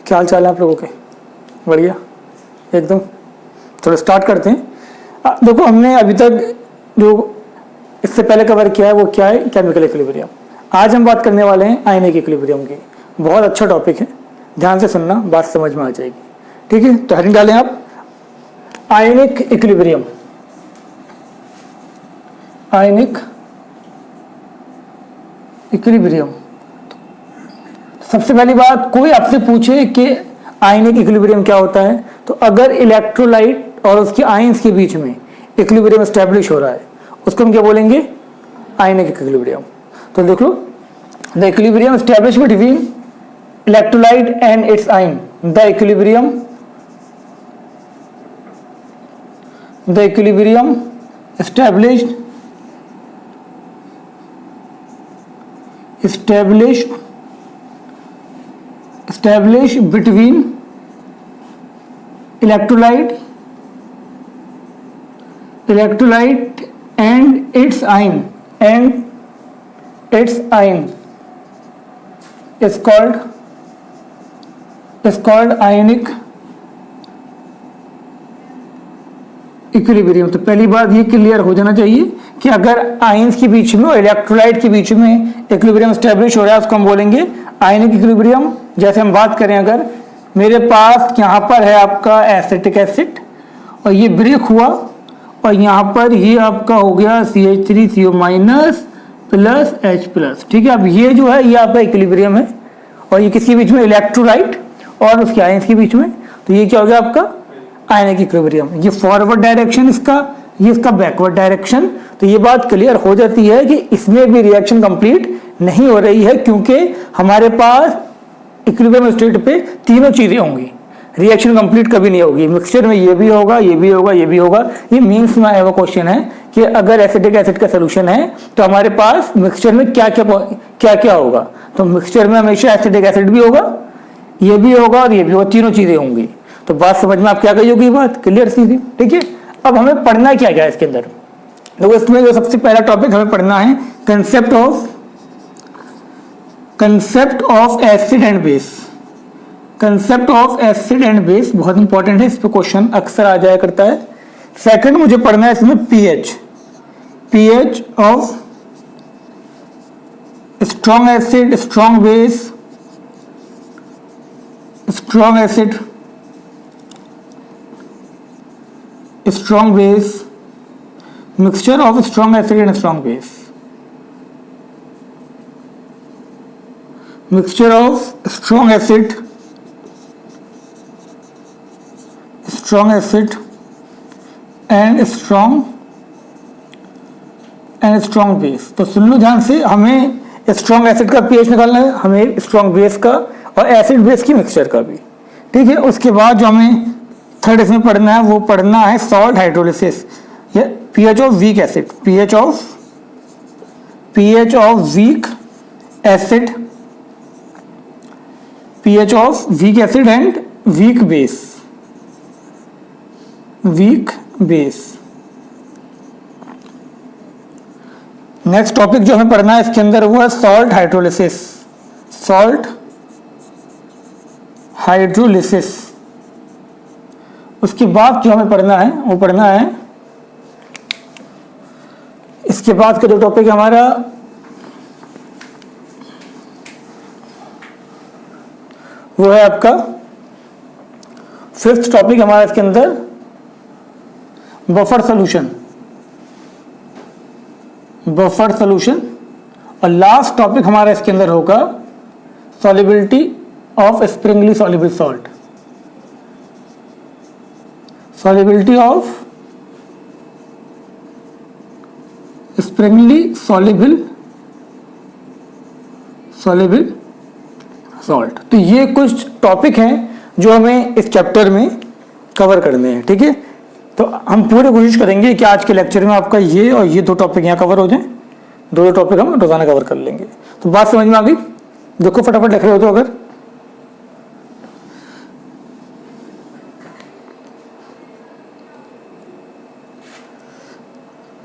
क्या हाल चाल है आप लोगों के? बढ़िया एकदम। चलो स्टार्ट करते हैं। देखो हमने अभी तक जो इससे पहले कवर किया है वो क्या है, केमिकल इक्विलिब्रियम। आज हम बात करने वाले हैं आयनिक इक्विलिब्रियम की। बहुत अच्छा टॉपिक है, ध्यान से सुनना, बात समझ में आ जाएगी। ठीक है, तो हेडिंग डालें आप, आयनिक इक्विलिब्रियम। Ionic equilibrium. सबसे पहली बात, कोई आपसे पूछे कि आयनिक इक्विलिब्रियम क्या होता है, तो अगर इलेक्ट्रोलाइट और उसके आयंस के बीच में इक्विलिब्रियम एस्टैब्लिश हो रहा है उसको हम क्या बोलेंगे? Ionic equilibrium. तो देख लो, the equilibrium establish between electrolyte and its ion, द इक्विलिब्रियम established between electrolyte and its ion is called ionic equilibrium. तो पहली बात ये क्लियर हो जाना चाहिए कि अगर आयंस के बीच में और इलेक्ट्रोलाइट के बीच में इक्विलिब्रियम एस्टैब्लिश हो रहा है उसको हम बोलेंगे आयनिक इक्विलिब्रियम। जैसे हम बात करें, अगर मेरे पास यहाँ पर है आपका एसिटिक एसिड और ये ब्रेक हुआ और यहाँ पर ये आपका हो गया CH3CO- प्लस H+। ठीक है, अब ये जो है ये आपका इक्विलिब्रियम है और ये किसके बीच में? इलेक्ट्रोलाइट और उसके आयंस के बीच में। तो ये क्या हो गया आपका? Ionic equilibrium. ये फॉरवर्ड डायरेक्शन इसका, ये इसका बैकवर्ड डायरेक्शन। तो ये बात क्लियर हो जाती है कि इसमें भी रिएक्शन कंप्लीट नहीं हो रही है, क्योंकि हमारे पास इक्विलिब्रियम स्टेट पे तीनों चीजें होंगी, रिएक्शन कंप्लीट कभी नहीं होगी। मिक्सचर में ये भी होगा, ये भी होगा, ये भी होगा। ये मीन्स में आया हुआ क्वेश्चन है कि अगर एसिटिक एसिड का सोल्यूशन है तो हमारे पास मिक्सचर में क्या क्या होगा। तो मिक्सचर में हमेशा एसिटिक एसिड भी होगा, ये भी होगा और ये भी होगा, तीनों चीजें होंगी। तो बात समझ में आप क्या कही होगी? बात क्लियर सीधी। ठीक है, अब हमें पढ़ना क्या है इसके अंदर? देखो, इसमें जो सबसे पहला टॉपिक हमें पढ़ना है concept of acid and base. Concept of acid and base बहुत इंपॉर्टेंट है, इस पे क्वेश्चन अक्सर आ जाया करता है। सेकंड मुझे पढ़ना है इसमें pH of strong acid, strong base, strong acid, strong base, mixture of strong acid and strong base, mixture of strong acid and strong base। तो सुन लो ध्यान से, हमें स्ट्रॉन्ग एसिड का पीएच निकालना है, हमें स्ट्रॉन्ग बेस का और एसिड बेस की मिक्सचर का भी। ठीक है, उसके बाद जो हमें थर्ड इसमें पढ़ना है वो पढ़ना है सॉल्ट हाइड्रोलिसिस या pH of weak acid, pH of weak acid, pH of weak acid and weak base. Next topic जो हमें पढ़ना है इसके अंदर वो है सॉल्ट हाइड्रोलिसिस। उसके बाद जो हमें पढ़ना है वो पढ़ना है, इसके बाद का जो टॉपिक हमारा वो है आपका फिफ्थ टॉपिक हमारा इसके अंदर बफर सॉल्यूशन। और लास्ट टॉपिक हमारा इसके अंदर होगा solubility of Sprüngli soluble salt, solubility of springly soluble salt। तो ये कुछ टॉपिक हैं जो हमें इस चैप्टर में कवर करने हैं। ठीक है, तो हम पूरी कोशिश करेंगे कि आज के लेक्चर में आपका ये और ये दो टॉपिक यहाँ कवर हो जाएं। दो टॉपिक हम रोजाना कवर कर लेंगे। तो बात समझ में आ गई? देखो फटाफट लिख रहे हो तो अगर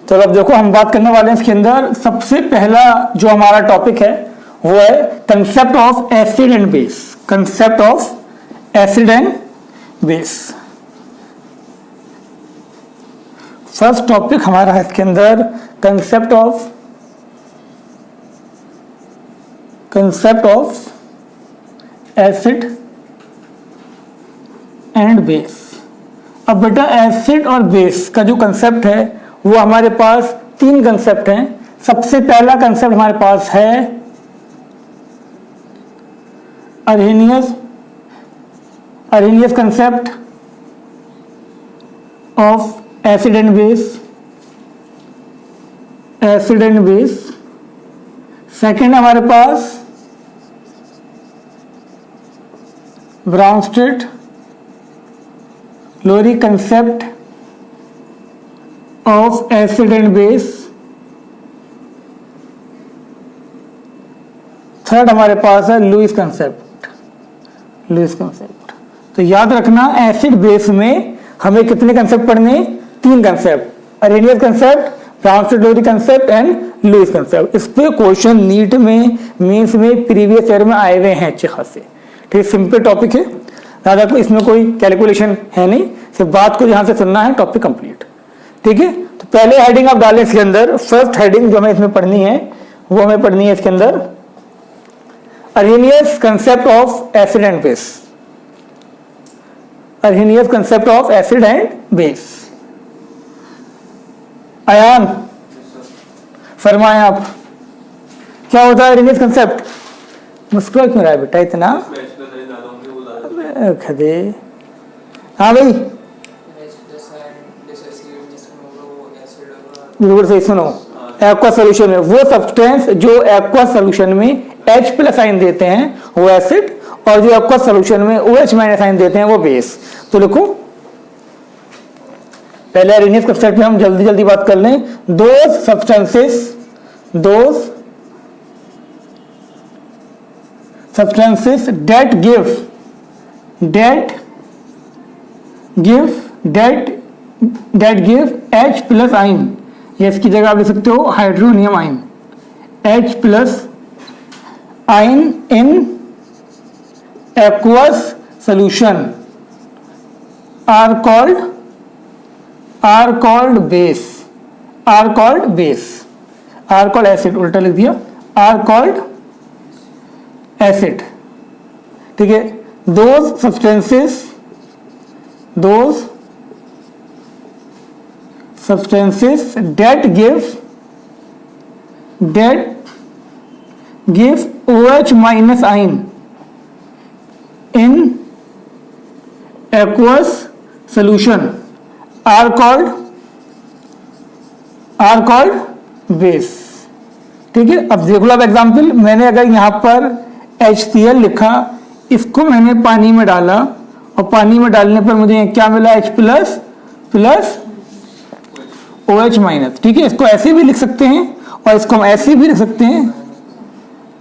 तो अब देखो हम बात करने वाले हैं इसके अंदर सबसे पहला जो हमारा टॉपिक है वो है concept of acid and base. Concept of acid and base. First topic हमारा है इसके अंदर concept of acid and base. अब बेटा एसिड और बेस का जो कंसेप्ट है वो हमारे पास तीन कंसेप्ट हैं। सबसे पहला कंसेप्ट हमारे पास है Arrhenius concept of acid and base. Second हमारे पास Bronsted Lowry concept of acid and base. Third हमारे पास है लुईस कंसेप्ट। तो याद रखना एसिड बेस में हमें कितने कंसेप्ट पढ़ने? तीन concept, Arrhenius concept, Bronsted Lowry concept and Lewis concept. इस पे क्वेश्चन नीट में, मेंस में, प्रीवियस ईयर में आए हुए हैं अच्छे खासे। ठीक, सिंपल टॉपिक है, ज़्यादा को इसमें कोई कैलकुलेशन है नहीं, सिर्फ बात को यहाँ से सुनना है, टॉपिक कंप्लीट। ठीक है, तो पहले हेडिंग आप डालें इसके अंदर। फर्स्ट हेडिंग जो हमें इसमें पढ़नी है वो हमें पढ़नी है इसके अंदर Arrhenius concept of acid and base। Arrhenius concept of acid and base। Ayan फरमाएं आप, क्या होता है Arrhenius concept? मुस्कुरा क्यों रहा है बेटा इतना? खदे हाँ भाई बिल्कुल सही। सुनो, एक्वा सोल्यूशन में वो सब्सटेंस जो एक्वा सोल्यूशन में H प्लस आइन देते हैं वो एसिड, और जो एक्वा सोल्यूशन में OH माइनस आइन देते हैं वो बेस। तो देखो पहले Arrhenius कंसेप्ट में हम जल्दी बात कर लें। Those substances that give H plus आइन, ये इसकी जगह आप लिख सकते हो हाइड्रोनियम आइन। H प्लस आइन इन aqueous solution are called acid। उल्टा लिख दिया, are called acid। ठीक है, those substances that give OH minus ion in aqueous solution are called base। ठीक है, अब देख लो आप एग्जाम्पल, मैंने अगर यहाँ पर HCl लिखा, इसको मैंने पानी में डाला और पानी में डालने पर मुझे क्या मिला? H plus OH minus. ठीक है, इसको ऐसे भी लिख सकते हैं और इसको हम ऐसे भी लिख सकते हैं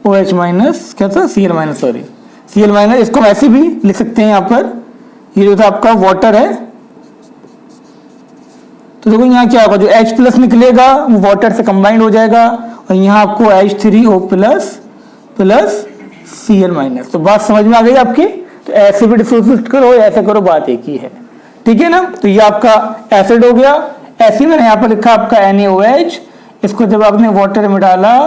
OH माइनस, क्या था? Cl minus, sorry Cl minus. इसको हम ऐसे भी लिख सकते हैं, यहाँ पर ये जो था आपका वाटर है। तो देखो यहाँ क्या होगा, जो H प्लस निकलेगा वो वाटर से कंबाइंड हो जाएगा और यहाँ आपको H3O प्लस Cl माइनस। तो बात समझ में आ गई आपकी? तो ऐसे भी डिसोसिएट करो, ऐसे करो, बात एक ही है। ठीक है ना, तो ये आपका एसिड हो गया। ऐसे मैंने यहाँ पर लिखा आपका NaOH, इसको जब आपने वाटर में डाला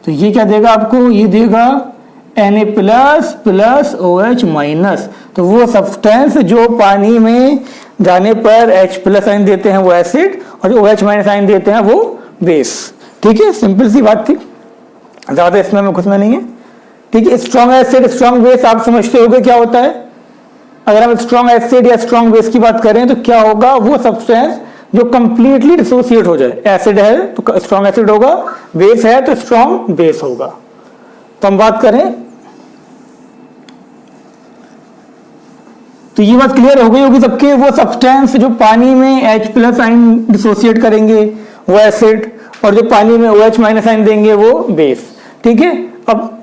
तो ये क्या देगा आपको? ये देगा Na प्लस OH माइनस। तो वो सब्सटेंस जो पानी में जाने पर H प्लस आइन देते हैं वो एसिड, और जो OH माइनस आइन देते हैं वो बेस। ठीक है, सिंपल सी बात थी, ज्यादा इसमें हमें घुसना नहीं है। ठीक है, स्ट्रॉन्ग एसिड स्ट्रॉन्ग बेस आप समझते होंगे क्या होता है। अगर हम स्ट्रॉन्ग एसिड या स्ट्रॉन्ग बेस की बात करें तो क्या होगा? वो सब्सटेंस जो कंप्लीटली डिसोसिएट हो जाए। एसिड है तो स्ट्रॉन्ग एसिड होगा, बेस है तो स्ट्रॉन्ग बेस होगा। तो हम बात करें तो ये बात क्लियर हो गई होगी सबके, वो सब्सटेंस जो पानी में H प्लस आइन डिसोसिएट करेंगे वो एसिड, और जो पानी में OH माइनस आइन देंगे वो बेस। ठीक है, अब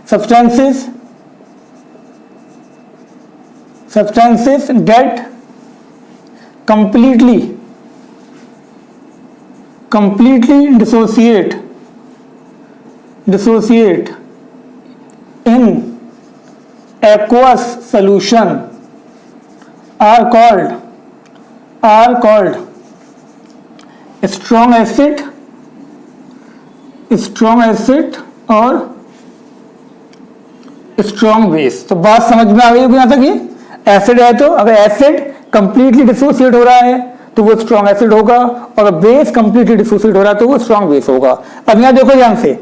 substances that completely dissociate in aqueous solution are called strong acid और स्ट्रॉन्ग बेस। तो बात समझ में आ गई होगी यहां तक। ये एसिड है तो अगर एसिड कंप्लीटली डिसोसिएट हो रहा है तो वो स्ट्रॉन्ग एसिड होगा, और बेस कंप्लीटली डिसोसिएट हो रहा है तो वो स्ट्रॉन्ग बेस होगा। अब यहां देखो ध्यान से,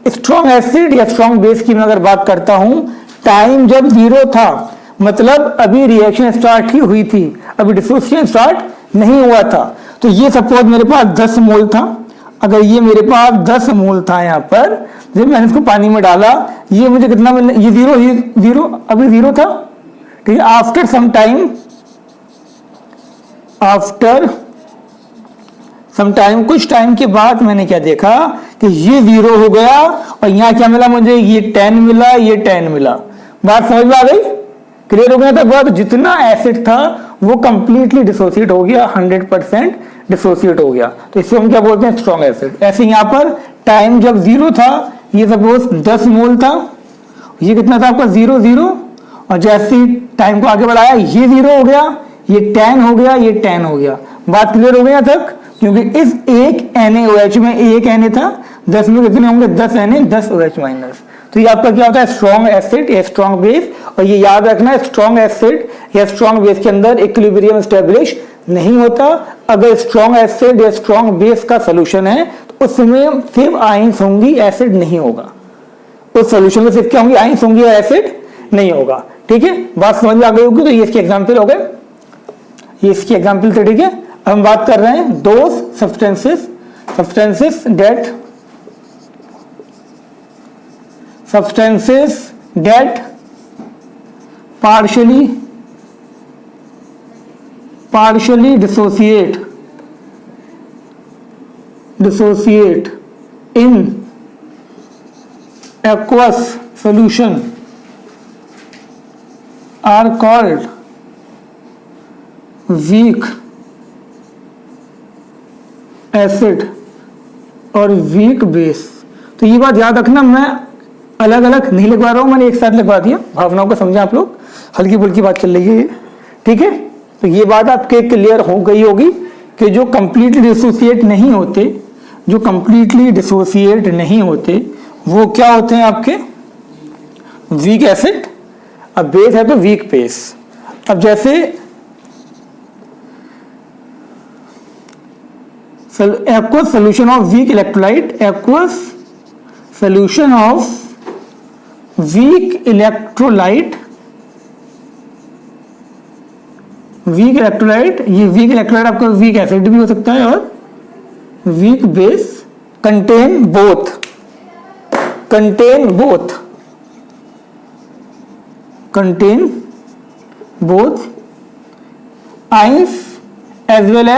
स्ट्रॉन्ग एसिड या स्ट्रॉन्ग बेस की मैं अगर बात करता हूं, टाइम जब 0 था मतलब अभी रिएक्शन स्टार्ट ही हुई थी, अभी डिसोसिएशन स्टार्ट नहीं हुआ था। तो ये सपोज मेरे पास 10 मोल था, अगर ये मेरे पास 10 मोल था यहाँ पर, जब मैंने इसको पानी में डाला, ये मुझे कितना मिलना, ये जीरो अभी 0 था, ठीक है। आफ्टर सम टाइम कुछ टाइम के बाद मैंने क्या देखा कि ये 0 हो गया, और यहाँ क्या मिला मुझे, ये 10 मिला, ये 10 मिला। बात समझ में आ गई, क्लियर हो गया था बात। जितना एसिड था वो कंप्लीटली डिसोसिएट हो गया, 100% डिसोसिएट हो गया, तो इसको हम क्या बोलते हैं, स्ट्रॉन्ग एसिड। ऐसे यहाँ पर टाइम जब 0 था, ये सपोज 10 मोल था, ये कितना था आपका 0, और जैसे टाइम को आगे बढ़ाया ये 0 हो गया, ये 10 हो गया, ये 10 हो गया। बात क्लियर हो गई यहाँ तक, क्योंकि इस एक NaOH में एक Na था, 10 में कितने होंगे, 10 Na 10 OH माइनस। तो ये आपका क्या होता है, स्ट्रॉन्ग एसिड या स्ट्रॉन्ग बेस। और ये याद रखना, स्ट्रॉन्ग एसिड या स्ट्रॉन्ग बेस के अंदर इक्विलिब्रियम एस्टेब्लिश नहीं होता। अगर स्ट्रॉन्ग एसिड या स्ट्रॉन्ग बेस का सोल्यूशन है तो उसमें सिर्फ आयंस होंगी, एसिड नहीं होगा। उस सोल्यूशन में सिर्फ क्या होंगी, आयंस होंगी और एसिड नहीं होगा, ठीक है। बात समझ में आ गई होगी। तो ये इसके एग्जाम्पल हो गए, ये इसकी एग्जाम्पल थे, ठीक है। अब हम बात कर रहे हैं those substances that partially dissociate in aqueous solution are called weak acid और weak base। तो ये बात याद रखना, मैं अलग अलग नहीं लिखवा रहा हूं, मैंने एक साथ लिखवा दिया, भावनाओं को समझा आप लोग, हल्की फुल्की बात चल रही है, ठीक है। तो ये बात आपके क्लियर हो गई होगी कि जो कंप्लीटली डिसोसिएट नहीं होते वो क्या होते हैं आपके, वीक एसिड। अब बेस है तो वीक बेस। अब जैसे aqueous solution of weak electrolyte, ये वीक इलेक्ट्रोलाइट आपका वीक एसिड भी हो सकता है और weak base, contain both ions as well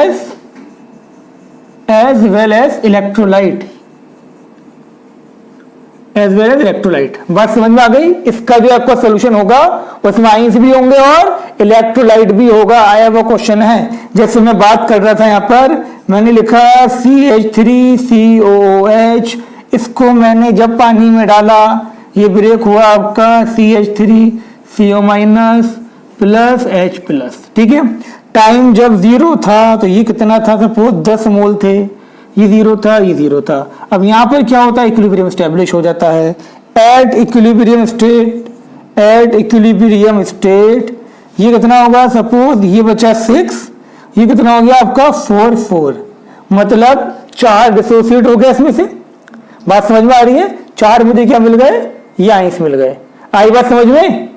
as electrolyte. बात समझ में आ गई। इसका जो आपका सोल्यूशन होगा उसमें आयंस भी होंगे और इलेक्ट्रोलाइट भी होगा। आया वो क्वेश्चन है, जैसे मैं बात कर रहा था यहाँ पर मैंने लिखा CH3COOH, इसको मैंने जब पानी में डाला ये ब्रेक हुआ आपका CH3CO- प्लस H प्लस, ठीक है। टाइम जब 0 था तो ये कितना था, सपोज 10 मोल थे, ये 0 था, ये 0 था। अब यहाँ पर क्या होता है, इक्विलिब्रियम स्टैब्लिश हो जाता है। एट इक्विलिब्रियम स्टेट ये कितना होगा, सपोज ये बचा 6, ये कितना हो गया आपका 4, मतलब 4 डिसोसिएट हो गया इसमें से। बात समझ में आ रही है, 4 मुझे क्या मिल गए, ये आयंस मिल गए। आई बात समझ में,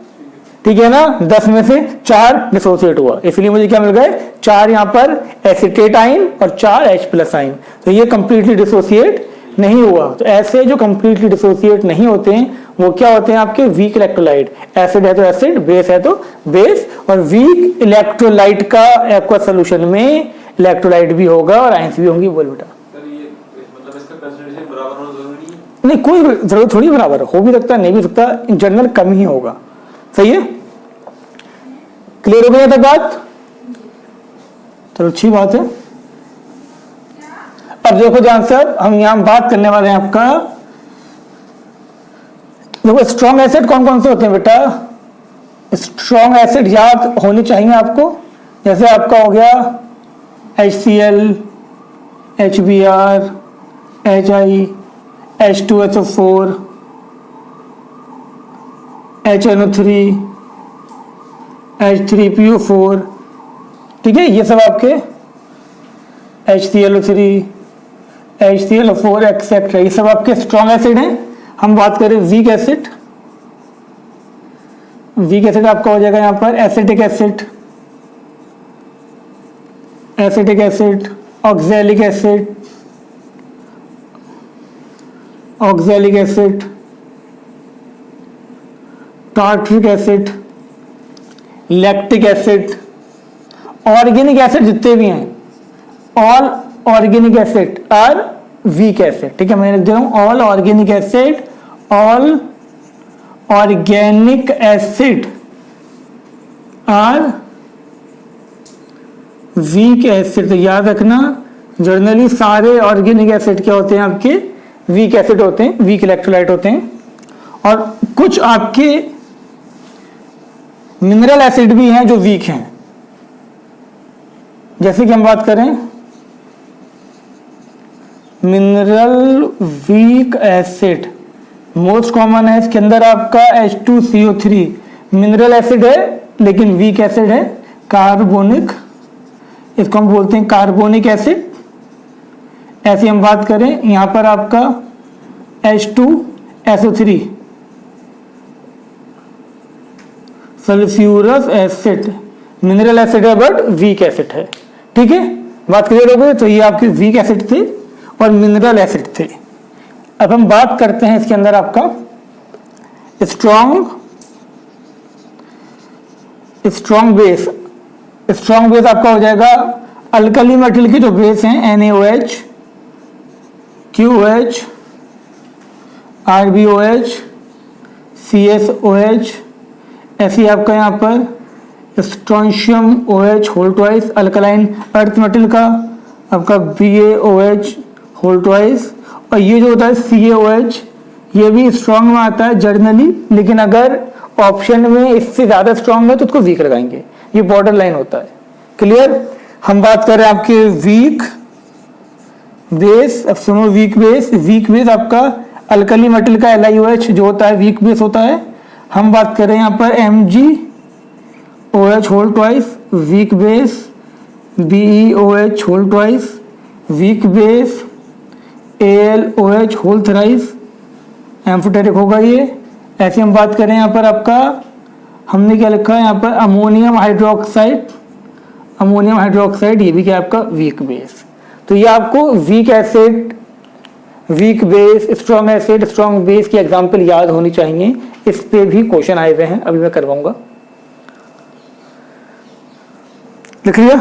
ठीक है ना। 10 में से 4 डिसोसिएट हुआ, इसलिए मुझे क्या मिल गए, 4 यहाँ पर एसीटेट आयन और 4 H प्लस आयन। तो ये कंप्लीटली डिसोसिएट नहीं हुआ। तो ऐसे जो कंप्लीटली डिसोसिएट नहीं होते हैं वो क्या होते हैं आपके, वीक इलेक्ट्रोलाइट। एसिड है तो एसिड, बेस है तो बेस। और वीक इलेक्ट्रोलाइट का एक्वस सोल्यूशन में इलेक्ट्रोलाइट भी होगा और आयंस भी होंगी। बोल बेटा, नहीं कोई जरूरत थोड़ी बराबर, हो भी सकता नहीं भी सकता, इन जनरल कम ही होगा। सही है, क्लियर हो गया था बात, चलो अच्छी बात है। अब देखो ध्यान से, हम यहां बात करने वाले हैं आपका, देखो स्ट्रॉन्ग एसिड कौन कौन से होते हैं बेटा, स्ट्रॉन्ग एसिड याद होने चाहिए आपको, जैसे आपका हो गया HCl, HBr, HI, H2SO4, HNO3, H3PO4, ठीक है, ये सब आपके HClO3, HClO4 एक्सेट्रा, ये सब आपके स्ट्रॉन्ग एसिड हैं। हम बात करें वीक एसिड, वीक एसिड आपका हो जाएगा यहाँ पर acetic acid, acetic acid, oxalic acid, oxalic acid, tartaric acid, lactic acid, organic acid जितने भी हैं, all organic acid are weak acid, ठीक है, मैं लिख दे रहा हूं all organic acid, all organic acid are weak acid. तो याद रखना जनरली सारे ऑर्गेनिक एसिड क्या होते हैं आपके वीक एसिड होते हैं, वीक इलेक्ट्रोलाइट होते हैं। और कुछ आपके मिनरल एसिड भी हैं जो वीक हैं, जैसे कि हम बात करें mineral weak acid, most common है इसके अंदर आपका H2CO3, मिनरल एसिड है लेकिन वीक एसिड है, कार्बोनिक, इसको हम बोलते हैं कार्बोनिक एसिड। ऐसे हम बात करें यहां पर आपका H2SO3, sulphurous acid, mineral acid है बट वीक एसिड है, ठीक है, बात क्लियर हो गई। तो ये आपके वीक एसिड थे और मिनरल एसिड थे। अब हम बात करते हैं इसके अंदर आपका स्ट्रॉन्ग बेस। स्ट्रॉन्ग बेस आपका हो जाएगा अल्कली मेटल के जो बेस हैं NaOH, QOH, RbOH, CSOH, ऐसी आपका यहाँ पर strontium OH whole twice, alkaline earth metal का आपका BaOH होल ट्वाइस, और ये जो होता है CaOH ये भी स्ट्रॉन्ग में आता है जर्नली, लेकिन अगर ऑप्शन में इससे ज्यादा स्ट्रॉन्ग है तो उसको वीक लगाएंगे, ये बॉर्डर लाइन होता है। क्लियर। हम बात कर रहे हैं आपके वीक बेस। अब सुनो वीक बेस आपका अल्कली मेटल का LiOH जो होता है वीक बेस होता है। हम बात कर रहे हैं यहाँ पर MgOH whole twice weak base, BeOH whole twice weak base, AlOH whole thrice amphoteric होगा ये। ऐसे हम बात करें यहाँ पर आपका हमने क्या लिखा है यहाँ पर अमोनियम हाइड्रोक्साइड, ये भी क्या आपका वीक बेस। तो ये आपको weak acid, weak base, strong acid, strong base की एग्जांपल याद होनी चाहिए। इस पे भी क्वेश्चन आए हुए हैं, अभी मैं करवाऊंगा। लिख लिया।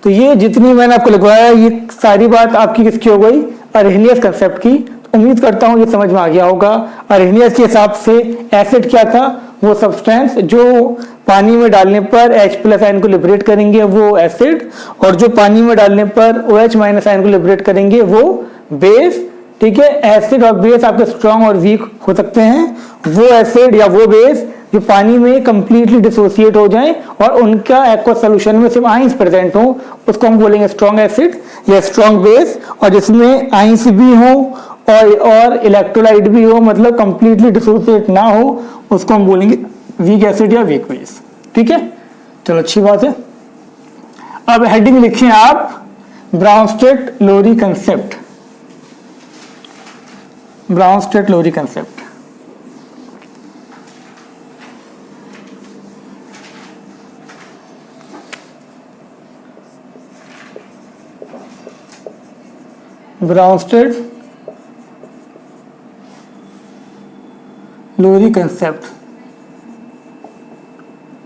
तो ये जितनी मैंने आपको लिखवाया ये सारी बात आपकी किसकी हो गई, अरहेनियस कंसेप्ट की। तो उम्मीद करता हूं ये समझ में आ गया होगा। अरहेनियस के हिसाब से एसिड क्या था, वो सब्सटेंस जो पानी में डालने पर H+ आयन को लिबरेट करेंगे वो एसिड, और जो पानी में डालने पर OH- आयन को लिबरेट करेंगे वो बेस। ठीक है, एसिड और बेस आपके स्ट्रॉन्ग और वीक हो सकते हैं। वो एसिड या वो बेस जो पानी में कंप्लीटली डिसोसिएट हो जाएं और उनका एक्वस सॉल्यूशन में सिर्फ आइंस प्रेजेंट हो, उसको हम बोलेंगे स्ट्रॉन्ग एसिड या स्ट्रॉन्ग बेस। और जिसमें आइंस भी हो और इलेक्ट्रोलाइट भी हो, मतलब कंप्लीटली डिसोसिएट ना हो, उसको हम बोलेंगे वीक एसिड या वीक बेस। ठीक है, चलो अच्छी बात है। अब हेडिंग लिखिए आप ब्राउनस्टेट-लोरी concept. Bronsted Lowry concept. Bronsted Lowry concept.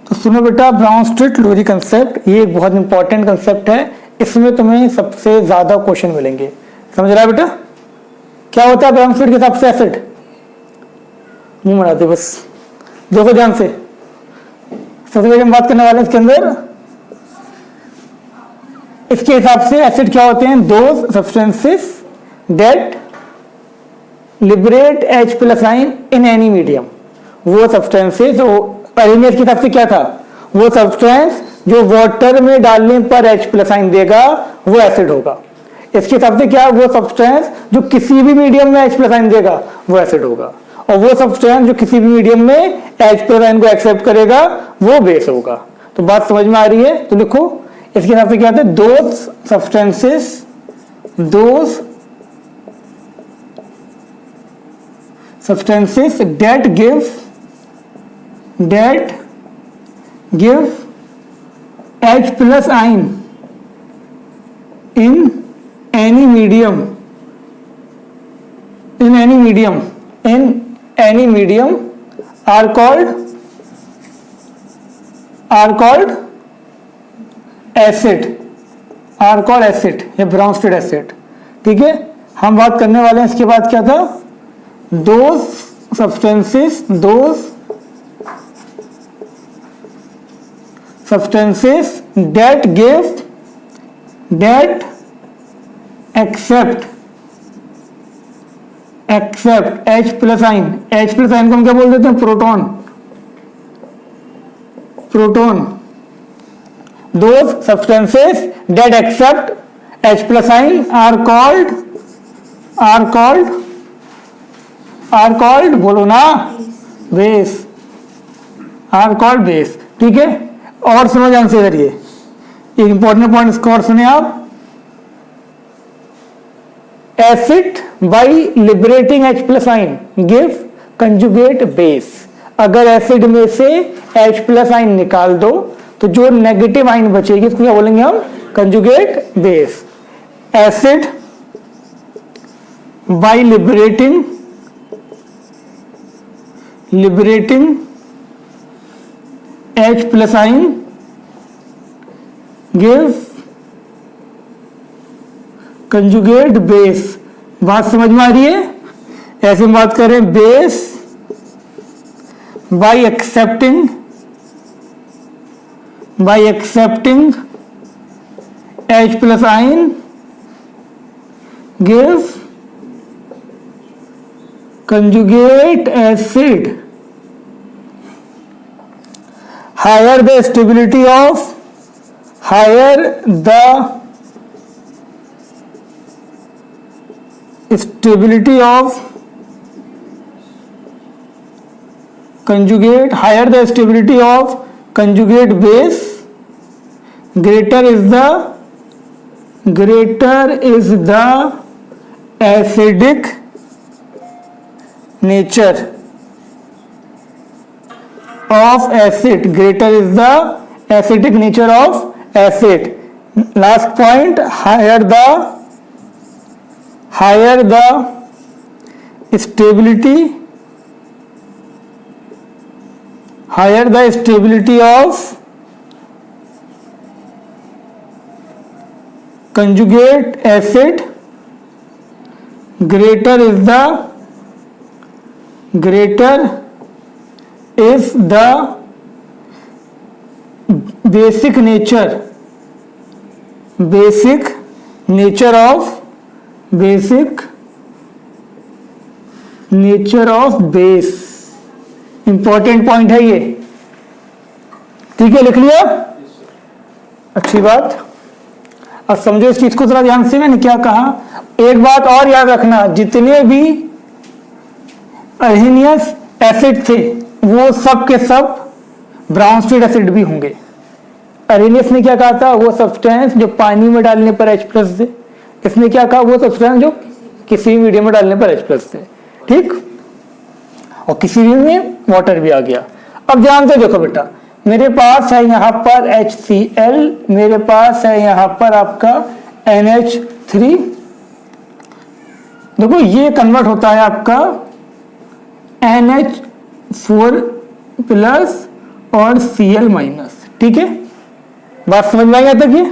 तो सुनो बेटा, ब्राउनस्टेट-लोरी कंसेप्ट ये एक बहुत इंपॉर्टेंट कंसेप्ट है। इसमें तुम्हें सबसे ज्यादा क्वेश्चन मिलेंगे। समझ रहा है बेटा? क्या होता है ब्राउनस्टेट के हिसाब से एसिड? मुंह बनाते बस, देखो ध्यान से। सबसे पहले हम बात करने वाले हैं इसके अंदर, इसके हिसाब से एसिड क्या होते हैं? Those substances that liberate H plus आइन इन एनी मीडियम, वो सब्सटेंसेस अरेनियस के हिसाब से क्या था, वो सब्सटेंस जो वाटर में डालने पर H प्लस आइन देगा वो एसिड होगा। इसके हिसाब से क्या, वो सब्सटेंस जो किसी भी मीडियम में H प्लस आइन देगा वो एसिड होगा, और वो सब्सटेंस जो किसी भी मीडियम में H प्लस आइन को एक्सेप्ट करेगा वो बेस होगा। तो बात समझ में आ रही है? तो लिखो इसके हिसाब से क्या होता है, those substances that give H plus ion in any medium are called acid या ब्राउन स्टेट एसिड। ठीक है, हम बात करने वाले हैं इसके बाद क्या था, those substances that accept H plus ion को हम क्या बोल देते हैं, proton. Those substances that accept H plus ion are called बोलो ना, बेस, आर कॉल्ड बेस। ठीक है, और सुनो ध्यान से इधर, ये इंपॉर्टेंट पॉइंट इसको और सुने आप। Acid by liberating H plus आइन गिव कंजुगेट बेस। अगर एसिड में से H प्लस आइन निकाल दो तो जो नेगेटिव आइन बचेगी इसको क्या बोलेंगे हम, conjugate base. Acid by liberating H plus आइन गिव कंजुगेट बेस। बात समझ में आ रही है? ऐसे हम बात करें, base bye accepting H plus ion give conjugate acid। higher the stability of conjugate base, greater is the acidic nature of acid, last point, higher the stability of conjugate acid, greater is the basic nature of base। Important point है ये, ठीक है, लिख लिया, अच्छी बात। अब समझो इस चीज को जरा ध्यान से, मैंने क्या कहा। एक बात और याद रखना, जितने भी अरहेनियस एसिड थे वो सब के सब ब्राउन स्टेट एसिड भी होंगे। अरहेनियस ने क्या कहा था, वो सब्सटेंस जो पानी में डालने पर H प्लस दे। इसने क्या कहा, वो सब्सटेंस जो किसी मीडियम में डालने पर H प्लस दे। ठीक, और किसी में वाटर भी आ गया। अब ध्यान से देखो बेटा, मेरे पास है यहाँ पर HCl, मेरे पास है यहाँ पर आपका NH3। देखो ये कन्वर्ट होता है आपका NH4 प्लस और Cl माइनस। ठीक है, बात समझ में आई तक ये?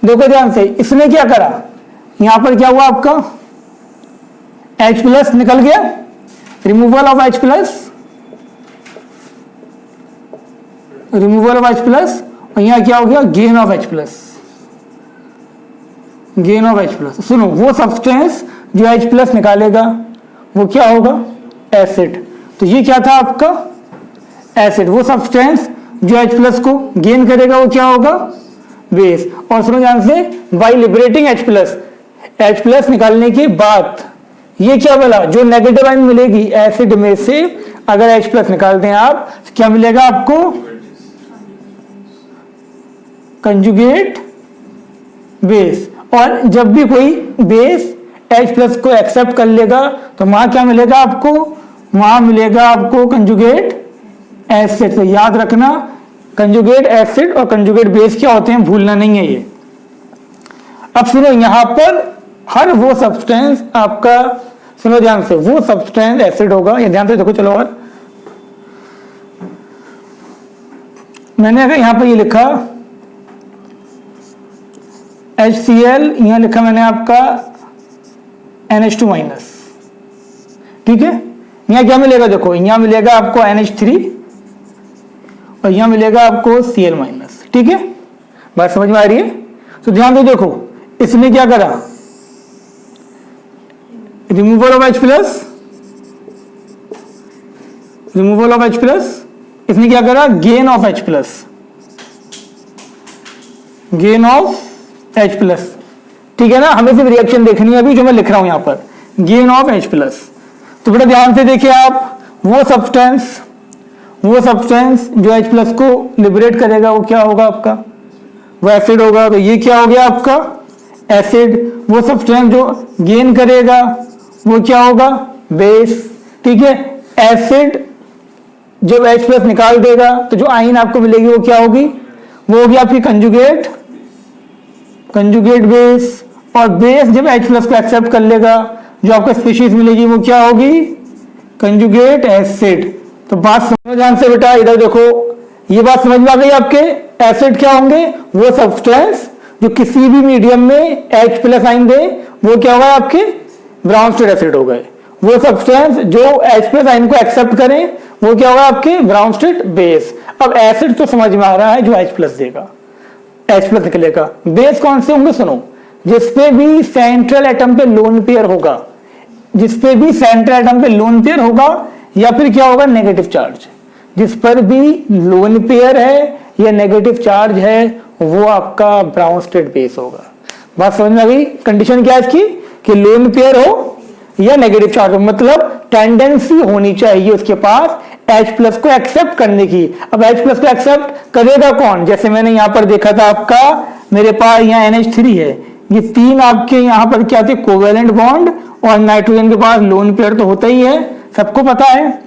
देखो ध्यान से, इसने क्या करा, यहां पर क्या हुआ आपका H प्लस निकल गया, रिमूवल ऑफ H प्लस, और यहां क्या हो गया, गेन ऑफ H प्लस। सुनो, वो सब्सटेंस जो H प्लस निकालेगा वो क्या होगा, एसिड। तो ये क्या था आपका एसिड। वो सब्सटेंस जो H+ को गेन करेगा वो क्या होगा, बेस। और सुनो ध्यान से, बाय लिबरेटिंग H+ निकालने के बाद ये क्या बोला, जो नेगेटिव आयन मिलेगी एसिड में से अगर H+ निकाल दें आप, तो क्या मिलेगा आपको, कंजुगेट बेस। और जब भी कोई बेस H+ को एक्सेप्ट कर लेगा तो वहां क्या मिलेगा आपको, वहां मिलेगा आपको कंजुगेट एसिड। तो याद रखना, कंजुगेट एसिड और कंजुगेट बेस क्या होते हैं, भूलना नहीं है ये। अब सुनो, यहां पर हर वो सब्सटेंस आपका, सुनो ध्यान से, वो सब्सटेंस एसिड होगा, ये ध्यान से देखो। चलो, और मैंने अगर यहां पर ये लिखा HCl, यहां लिखा मैंने आपका NH2-, ठीक है। यहां क्या मिलेगा, देखो यहां मिलेगा आपको NH3 और यहां मिलेगा आपको Cl-, ठीक है। बात समझ में आ रही है। तो ध्यान दो, देखो इसने क्या करा, removal of H+, removal of H+, इसने क्या करा, gain of H+, gain of H+, ठीक है ना। हमें सिर्फ रिएक्शन देखनी है अभी जो मैं लिख रहा हूं यहां पर, गेन ऑफ H+। तो बेटा ध्यान से देखिए आप, वो सब्सटेंस जो H+ को लिबरेट करेगा वो क्या होगा आपका, वो एसिड होगा। तो ये क्या हो गया आपका एसिड। वो सब्सटेंस जो गेन करेगा वो क्या होगा, बेस, ठीक है। एसिड जब H+ निकाल देगा तो जो आयन आपको मिलेगी वो क्या होगी, वो होगी आपकी कंजुगेट बेस। और बेस जब H+ को एक्सेप्ट कर लेगा, जो आपको स्पीशीज मिलेगी वो क्या होगी, कंजुगेट एसिड। तो बात समझ ध्यान से बेटा, इधर देखो, ये बात समझ में आ गई आपके। एसिड क्या होंगे, वो सब्सटेंस जो किसी भी मीडियम में H+ आयन दे वो क्या होगा आपके, ब्राउन स्टेट एसिड हो गए। वो सब्सटेंस जो H+ आयन को एक्सेप्ट करें वो क्या होगा आपके, ब्राउन स्टेट बेस। अब एसिड तो समझ में आ रहा है, जो H+ देगा, H+ निकलेगा। बेस कौन से होंगे, सुनो, जिसपे भी सेंट्रल एटम पे लोन पेयर होगा, जिसपे भी सेंट्रल एटम पे लोन पेयर होगा, या फिर क्या होगा, नेगेटिव चार्ज। जिस पर भी लोन पेयर है या नेगेटिव चार्ज है वो आपका ब्राउन स्टेट बेस होगा। बात समझ में आ गई। कंडीशन क्या है इसकी, कि लोन पेयर हो या नेगेटिव चार्ज हो, मतलब टेंडेंसी होनी चाहिए उसके पास H+ को एक्सेप्ट करने की। अब H+ को एक्सेप्ट करेगा कौन, जैसे मैंने यहां पर देखा था आपका, मेरे पास यहाँ NH3 है, ये 3 आपके यहां पर क्या थे, कोवेलेंट बॉन्ड, और नाइट्रोजन के पास लोन पेयर तो होता ही है, सबको पता है।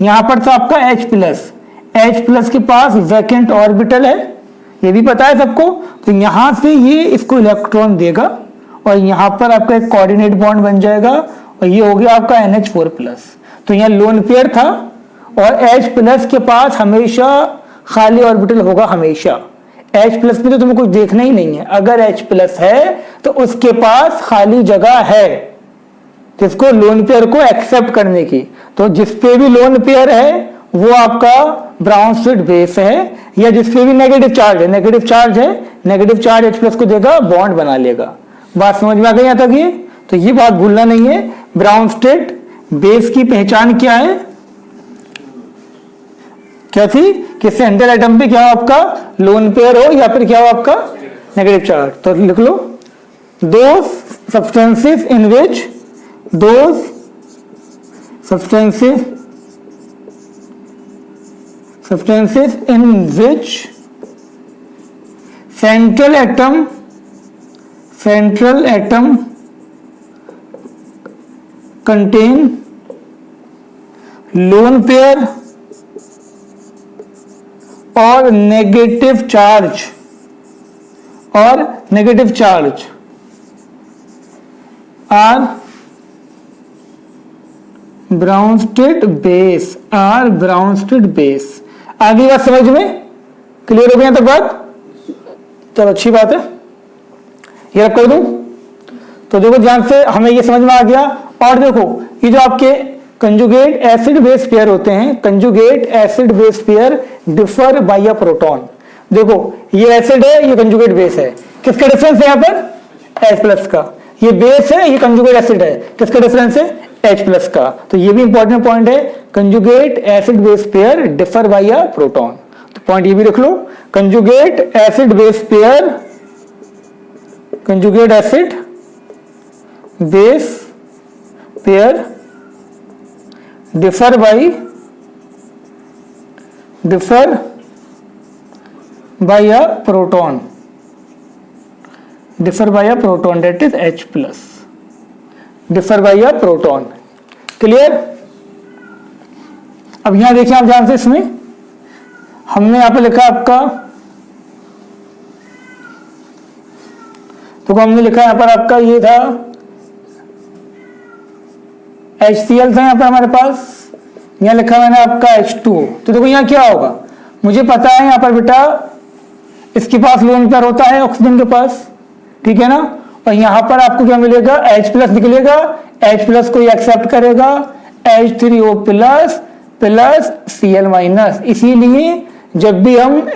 यहां पर था आपका H+ के पास वैकेंट ऑर्बिटल है, ये भी पता है सबको। तो यहां से ये इसको इलेक्ट्रॉन देगा और यहां पर आपका एक कोऑर्डिनेट बॉन्ड बन जाएगा और ये हो गया आपका NH4+। तो यहाँ लोन पेयर था और H+ के पास हमेशा खाली ऑर्बिटल होगा, हमेशा। H+ में तो तुम्हें कुछ देखना ही नहीं है, अगर H+ है तो उसके पास खाली जगह है जिसको लोन पेयर को एक्सेप्ट करने की। तो जिसपे भी लोन पेयर है वो आपका ब्राउन स्टेट बेस है, या जिसपे भी नेगेटिव चार्ज है, नेगेटिव चार्ज H+ को देगा, बॉन्ड बना लेगा। बात समझ में आ गई यहां तक ये। तो ये बात भूलना नहीं है। ब्राउन स्टेट बेस की पहचान क्या है, क्या थी, कि सेंट्रल एटम पे क्या हो आपका, लोन पेयर हो या फिर क्या हो आपका नेगेटिव चार्ज। तो लिख लो, those substances in which central atom contain lone pair और negative charge are Bronsted base. आगे बात समझ में क्लियर हो गया तक बात, चलो अच्छी बात है, ये रब कर दूं। तो देखो ध्यान से, हमें ये समझ में आ गया। और देखो ये जो आपके कंजुगेट एसिड बेस पेयर होते हैं, conjugate acid base pair differ by a proton. देखो ये एसिड है, ये कंजुगेट बेस है, किसका डिफरेंस है यहाँ पर, H+ का। ये बेस है, ये कंजुगेट एसिड है, किसका डिफरेंस है, H प्लस का। तो ये भी इंपॉर्टेंट पॉइंट है, conjugate acid base pair differ by a proton. तो पॉइंट ये भी रख लो, conjugate acid base pair, conjugate acid base pair differ by a proton, differ by a proton, that is H plus, differ by a proton। Clear? अब यहां देखिए आप ध्यान से, इसमें हमने यहां पे लिखा आपका, तो हमने लिखा यहां पर आपका ये था HCl था यहां पर हमारे पास, यहां लिखा मैंने आपका H2। तो देखो यहां क्या होगा, मुझे पता है यहां पर बेटा इसके पास लोन पेयर होता है ऑक्सीजन के पास, ठीक है ना, और यहां पर आपको क्या मिलेगा, H प्लस निकलेगा, H प्लस को एक्सेप्ट करेगा, H3O plus plus Cl minus. इसीलिए जब भी हम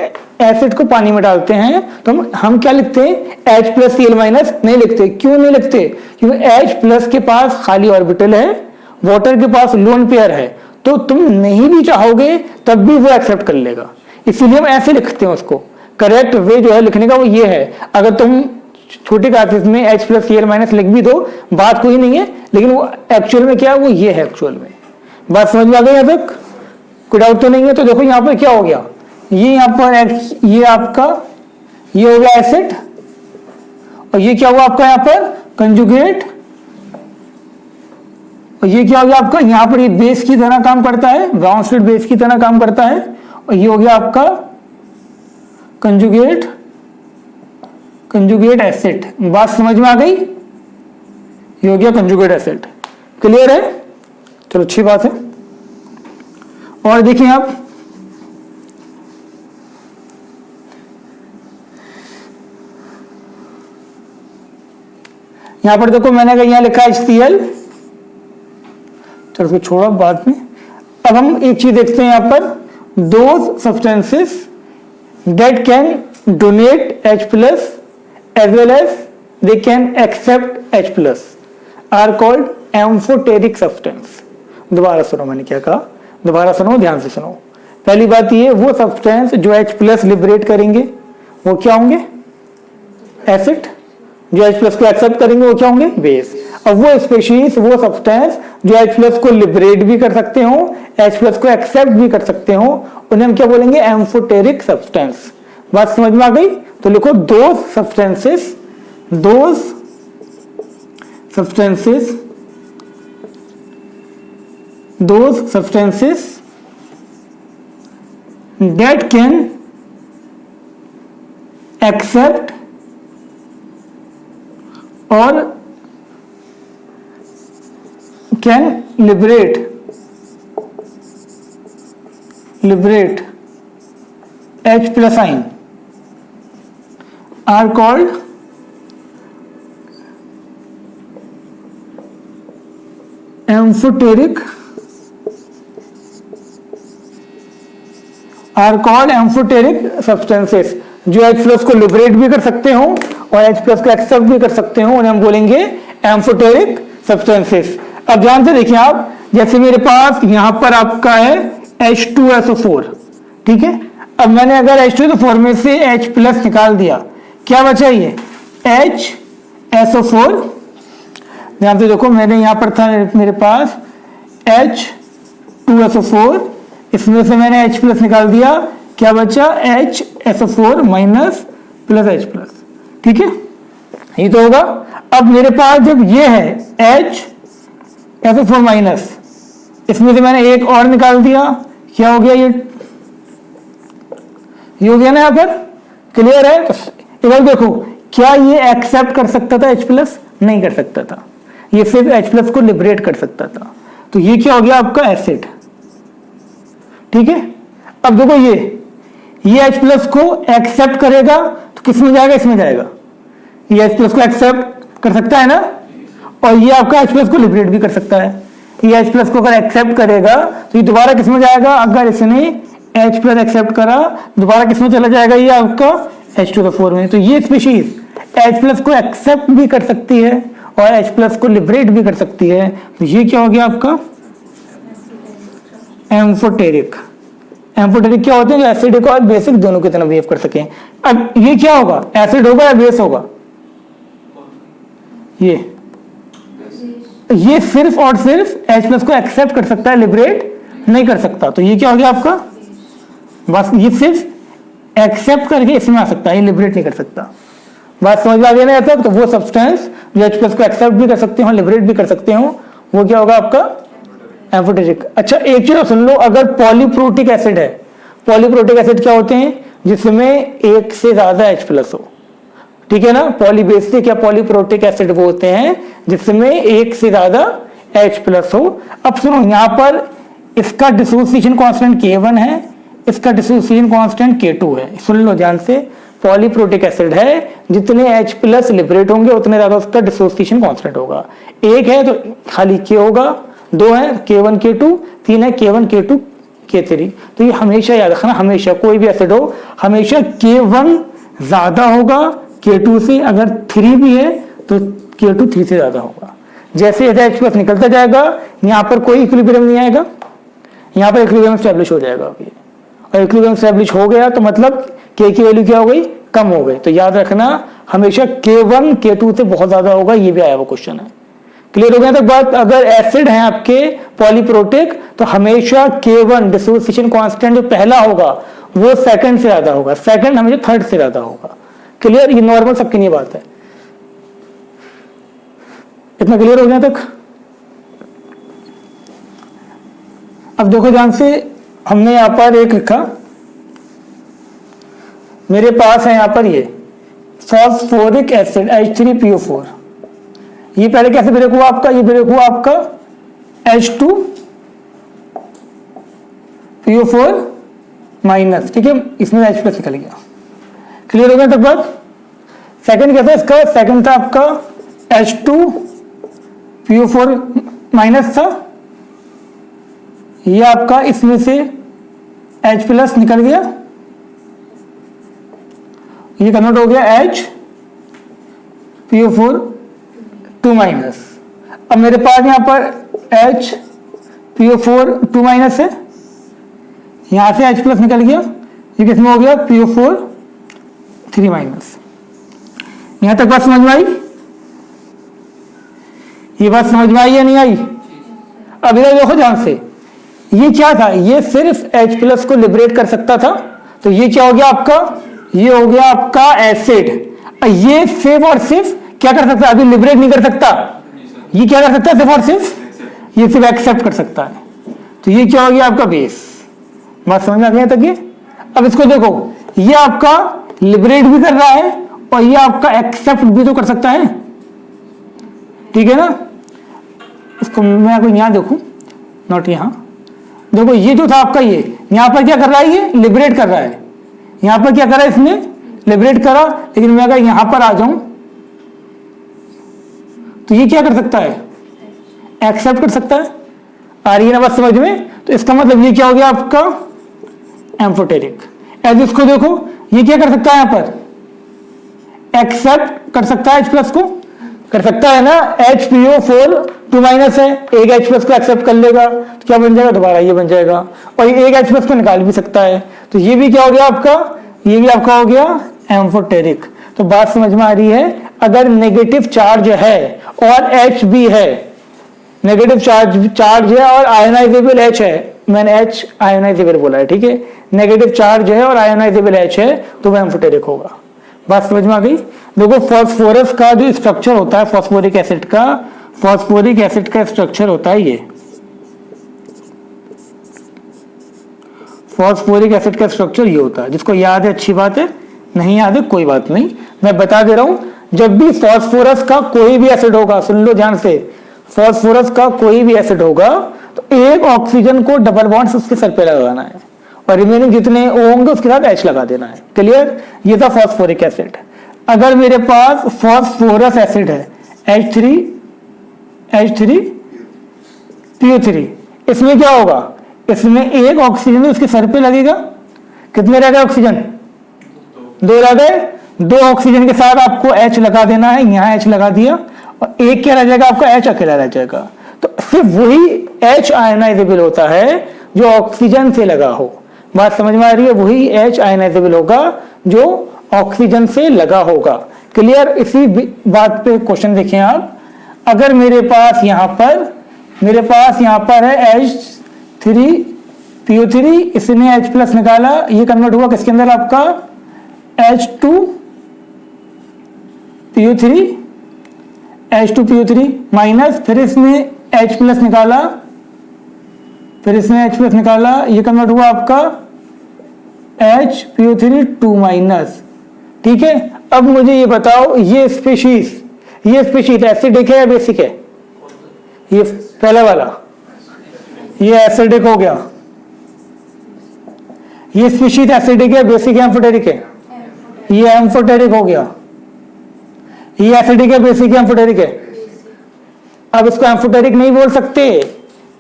एसिड को पानी में डालते हैं तो हम क्या लिखते हैं, H प्लस Cl माइनस नहीं लिखते। क्यों नहीं लिखते? क्योंकि H प्लस के पास खाली ऑर्बिटल है, वाटर के पास लोन पेयर है, तो तुम नहीं भी चाहोगे तब भी वो एक्सेप्ट कर लेगा, इसीलिए हम ऐसे लिखते हैं उसको। करेक्ट वे जो है लिखने का वो ये है। अगर तुम छोटे क्लासेस में H प्लस Cl माइनस लिख भी दो, बात कोई नहीं है, लेकिन वो एक्चुअल में क्या है, वो ये है एक्चुअल में। बात समझ में आ गई? यहाँ तक कोई डाउट तो नहीं है? तो देखो यहाँ पर क्या हो गया, ये यहाँ पर ये आपका ये हो गया एसिड, और ये क्या हुआ आपका यहाँ पर कंजुगेट, और ये क्या हो गया आपका, यहाँ पर ये बेस की तरह काम करता है, ब्राउन स्ट्रेट बेस की तरह काम करता है, और ये हो गया आपका कंजुगेट एसिड। बात समझ में आ गई? ये हो गया कंजुगेट एसिड। क्लियर है? चलो अच्छी बात है। और देखिए आप यहां पर देखो, मैंने अगर यहां लिखा HCl, चलो उसको छोड़ो बाद में। अब हम एक चीज देखते हैं यहां पर, those substances that can donate H plus as well as they can accept H plus are called amphoteric substance। दोबारा सुनो, मैंने क्या कहा, दोबारा सुनो, ध्यान से सुनो। पहली बात ये, वो सब्सटेंस जो H प्लस लिबरेट करेंगे वो क्या होंगे, एसिड। जो H प्लस को एक्सेप्ट करेंगे वो क्या होंगे, बेस। अब वो स्पीशीज, वो सब्सटेंस जो H प्लस को लिबरेट भी कर सकते हो, H प्लस को एक्सेप्ट भी कर सकते हो, उन्हें हम क्या बोलेंगे, एम्फोटेरिक सब्सटेंस। बात समझ में आ गई? तो लिखो, those substances that can accept or can liberate H plus ion are called amphoteric substances. जो H प्लस को लिबरेट भी कर सकते हो और H प्लस को एक्सेप्ट भी कर सकते हो, उन्हें हम बोलेंगे एम्फोटेरिक सब्सटेंसेस। अब ध्यान से देखिए आप, जैसे मेरे पास यहां पर आपका है H2SO4, ठीक है। अब मैंने अगर H2SO4 में से H प्लस निकाल दिया, क्या बचा, ये HSO4। ध्यान से देखो, मैंने यहां पर था मेरे पास H2SO4, इसमें से मैंने H प्लस निकाल दिया, क्या बचा, HSO4 minus plus H plus, ठीक है, ये तो होगा। अब मेरे पास जब ये है HSO4 माइनस, इसमें से मैंने एक और निकाल दिया, क्या हो गया, ये हो गया ना, यहां पर क्लियर है। तो इधर देखो, क्या ये एक्सेप्ट कर सकता था H प्लस? नहीं कर सकता था, ये सिर्फ H प्लस को लिबरेट कर सकता था। तो ये क्या हो गया आपका, एसिड, ठीक है। अब देखो, ये H प्लस को एक्सेप्ट करेगा तो किस में जाएगा, इसमें जाएगा। ये H प्लस को एक्सेप्ट कर सकता है ना, और ये आपका H प्लस को लिबरेट भी कर सकता है। ये H प्लस को अगर एक्सेप्ट करेगा तो ये दोबारा किस में जाएगा, अगर इसने H प्लस एक्सेप्ट करा, दोबारा किस में चला जाएगा, ये आपका H2SO4 में। तो ये स्पीशीज H प्लस को एक्सेप्ट भी कर सकती है और H+ को लिबरेट भी कर सकती है। तो ये क्या हो गया आपका एम्फोटेरिक। एम्फोटेरिक क्या होते हैं? जो एसिडिक और बेसिक दोनों की तरह बिहेव कर सकें। अब ये क्या होगा, एसिड होगा या बेस होगा? ये सिर्फ और सिर्फ H+ को एक्सेप्ट कर सकता है, लिबरेट नहीं कर सकता। तो ये क्या हो गया आपका, बस ये सिर्फ एक्सेप्ट करके इसमें आ सकता है, ये लिबरेट नहीं कर सकता। बात समझ में आ गया ना? तो वो सब्सटेंस जो H+ को एक्सेप्ट भी कर सकते हो, लिबरेट भी कर सकते हो, वो क्या होगा आपका एम्फोटेरिक। अच्छा एक चीज सुन लो, अगर पॉलीप्रोटिक एसिड है, पॉलीप्रोटिक एसिड क्या होते हैं? जिसमें एक से ज्यादा H+ हो, ठीक है ना। पॉलीबेसिक या पॉलीप्रोटिक एसिड वो होते हैं जिसमें एक से ज्यादा H+ हो। अब सुनो, यहां पर इसका डिसोसिएशन कांस्टेंट K1 है, इसका डिसोसिएशन कांस्टेंट K2 है। सुन लो ध्यान से, पॉलीप्रोटिक एसिड है, जितने H+ लिबरेट होंगे उतने ज्यादा उसका डिसोसिएशन कांस्टेंट होगा। एक है तो खाली K होगा, दो है K1 K2, तीन है K1 K2 K3। तो ये हमेशा याद रखना, हमेशा कोई भी एसिड हो हमेशा K1 ज्यादा होगा K2 से, अगर 3 भी है तो K2 3 से ज्यादा होगा। जैसे H+ निकलता जाएगा यहाँ पर कोई इक्विलिब्रियम नहीं आएगा, यहाँ पर इक्विलिब्रियम स्टैब्लिश हो जाएगा अभी। और इक्विलिब्रियम स्टैब्लिश हो गया तो मतलब K की वैल्यू क्या हो गई, कम हो गई। तो याद रखना हमेशा K1 K2 से बहुत ज्यादा होगा, ये भी आया हुआ क्वेश्चन है। क्लियर हो गया तक बात? अगर एसिड है आपके पॉलीप्रोटिक तो हमेशा K1 डिसोसिएशन कांस्टेंट जो पहला होगा वो सेकंड से ज्यादा होगा, सेकंड हमेशा थर्ड से ज्यादा होगा। क्लियर? ये नॉर्मल सबके लिए बात है। इतना क्लियर हो गया तक? अब देखो ध्यान से, हमने यहां पर एक लिखा, मेरे पास है यहां पर ये फॉस्फोरिक एसिड H3PO4। ये पहले कैसे ब्रेक हुआ आपका? ये ब्रेक हुआ आपका H2PO4 माइनस, ठीक है, इसमें H+ निकल गया। क्लियर हो गया तक बात? सेकंड क्या था इसका? सेकंड था आपका H2PO4 माइनस था, ये आपका इसमें से H+ निकल गया, ये कन्वर्ट हो गया HPO4 2 माइनस। अब मेरे पास यहां पर HPO4 2 माइनस है, यहां से H+ निकल गया, ये किसमें हो गया PO4 3 माइनस। यहां तक बात समझ में आई? ये बात समझ में आई या नहीं आई? अब इधर देखो ध्यान से, ये क्या था? ये सिर्फ H+ को लिबरेट कर सकता था, तो ये क्या हो गया आपका? ये हो गया आपका एसिड। ये सिर्फ और सिर्फ क्या कर सकता है? अभी लिबरेट नहीं कर सकता, ये क्या कर सकता है? सिर्फ और सिर्फ ये सिर्फ एक्सेप्ट कर सकता है। तो ये क्या हो गया आपका बेस। बात समझ में आ गया तक ये? अब इसको देखो, ये आपका लिबरेट भी कर रहा है और ये आपका एक्सेप्ट भी तो कर सकता है, ठीक है ना। इसको मैं आपको यहां देखूं, नॉट यहां देखो, ये जो था आपका, ये यहां पर क्या कर रहा है? ये लिबरेट कर रहा है, यहां पर क्या कर रहा है? इसने लिबरेट करा। लेकिन मैं अगर यहां पर आ जाऊं तो ये क्या कर सकता है? एक्सेप्ट कर सकता है। आ रही है ना बात समझ में? तो इसका मतलब ये क्या हो गया आपका एम्फोटेरिक। एज इसको देखो, ये क्या कर सकता है? यहां पर एक्सेप्ट कर सकता है, H+ को कर सकता है ना। HPO4 2 माइनस है, एक H+ को एक्सेप्ट कर लेगा तो क्या बन जाएगा? दोबारा ये बन जाएगा, और एक H+ को निकाल भी सकता है। तो ये भी क्या हो गया आपका? ये भी आपका हो गया एम्फोटेरिक। तो बात समझ में आ रही है? अगर नेगेटिव चार्ज है और H भी है, नेगेटिव चार्ज है और आयोनाइजेबल H है, मैंने H आयोनाइजेबल बोला है, ठीक है, नेगेटिव चार्ज है और आयोनाइजेबल H है, तो वह एम्फोटेरिक होगा। बात समझ में आ गई? देखो फॉस्फोरस का जो स्ट्रक्चर होता है, फॉस्फोरिक एसिड का स्ट्रक्चर होता है ये, फॉस्फोरिक एसिड का स्ट्रक्चर ये होता है। जिसको याद है अच्छी बात है, नहीं याद है कोई बात नहीं, मैं बता दे रहा हूं। जब भी फॉस्फोरस का कोई भी एसिड होगा, सुन लो ध्यान से, फॉस्फोरस का कोई भी एसिड होगा तो एक ऑक्सीजन को डबल बॉन्ड उसके सर पे लगाना है और रिमेनिंग जितने होंगे उसके साथ H लगा देना है। क्लियर? ये था फॉस्फोरिक एसिड। अगर मेरे पास फॉस्फोरस एसिड है H3PO3, इसमें क्या होगा? इसमें एक ऑक्सीजन उसके सर पे लगेगा, कितने रह गए ऑक्सीजन? 2 रह गए। 2 ऑक्सीजन के साथ आपको H लगा देना है, यहां H लगा दिया और एक क्या रह जाएगा आपका, H अकेला रह जाएगा। तो सिर्फ वही H आयनाइजेबल होता है जो ऑक्सीजन से लगा हो। बात समझ में आ रही है? वही H आयनाइजेबल होगा जो ऑक्सीजन से लगा होगा। क्लियर? इसी बात पे क्वेश्चन देखें आप। अगर मेरे पास यहां पर है H3PO3, इसने H प्लस निकाला, ये कन्वर्ट हुआ किसके अंदर आपका, H2PO3 माइनस, फिर इसने H प्लस निकाला, ये कन्वर्ट हुआ आपका HPO3 2 माइनस। ठीक है, अब मुझे ये बताओ, ये स्पीशीज एसिडिक है या बेसिक है? ये पहला वाला, ये एसिडिक हो गया। ये स्पीशीज एसिडिक है, बेसिक है, एम्फोटेरिक है? ये एम्फोटेरिक हो गया। ये एसिडिक है, बेसिक है, एम्फोटेरिक है? अब इसको एम्फोटेरिक नहीं बोल सकते।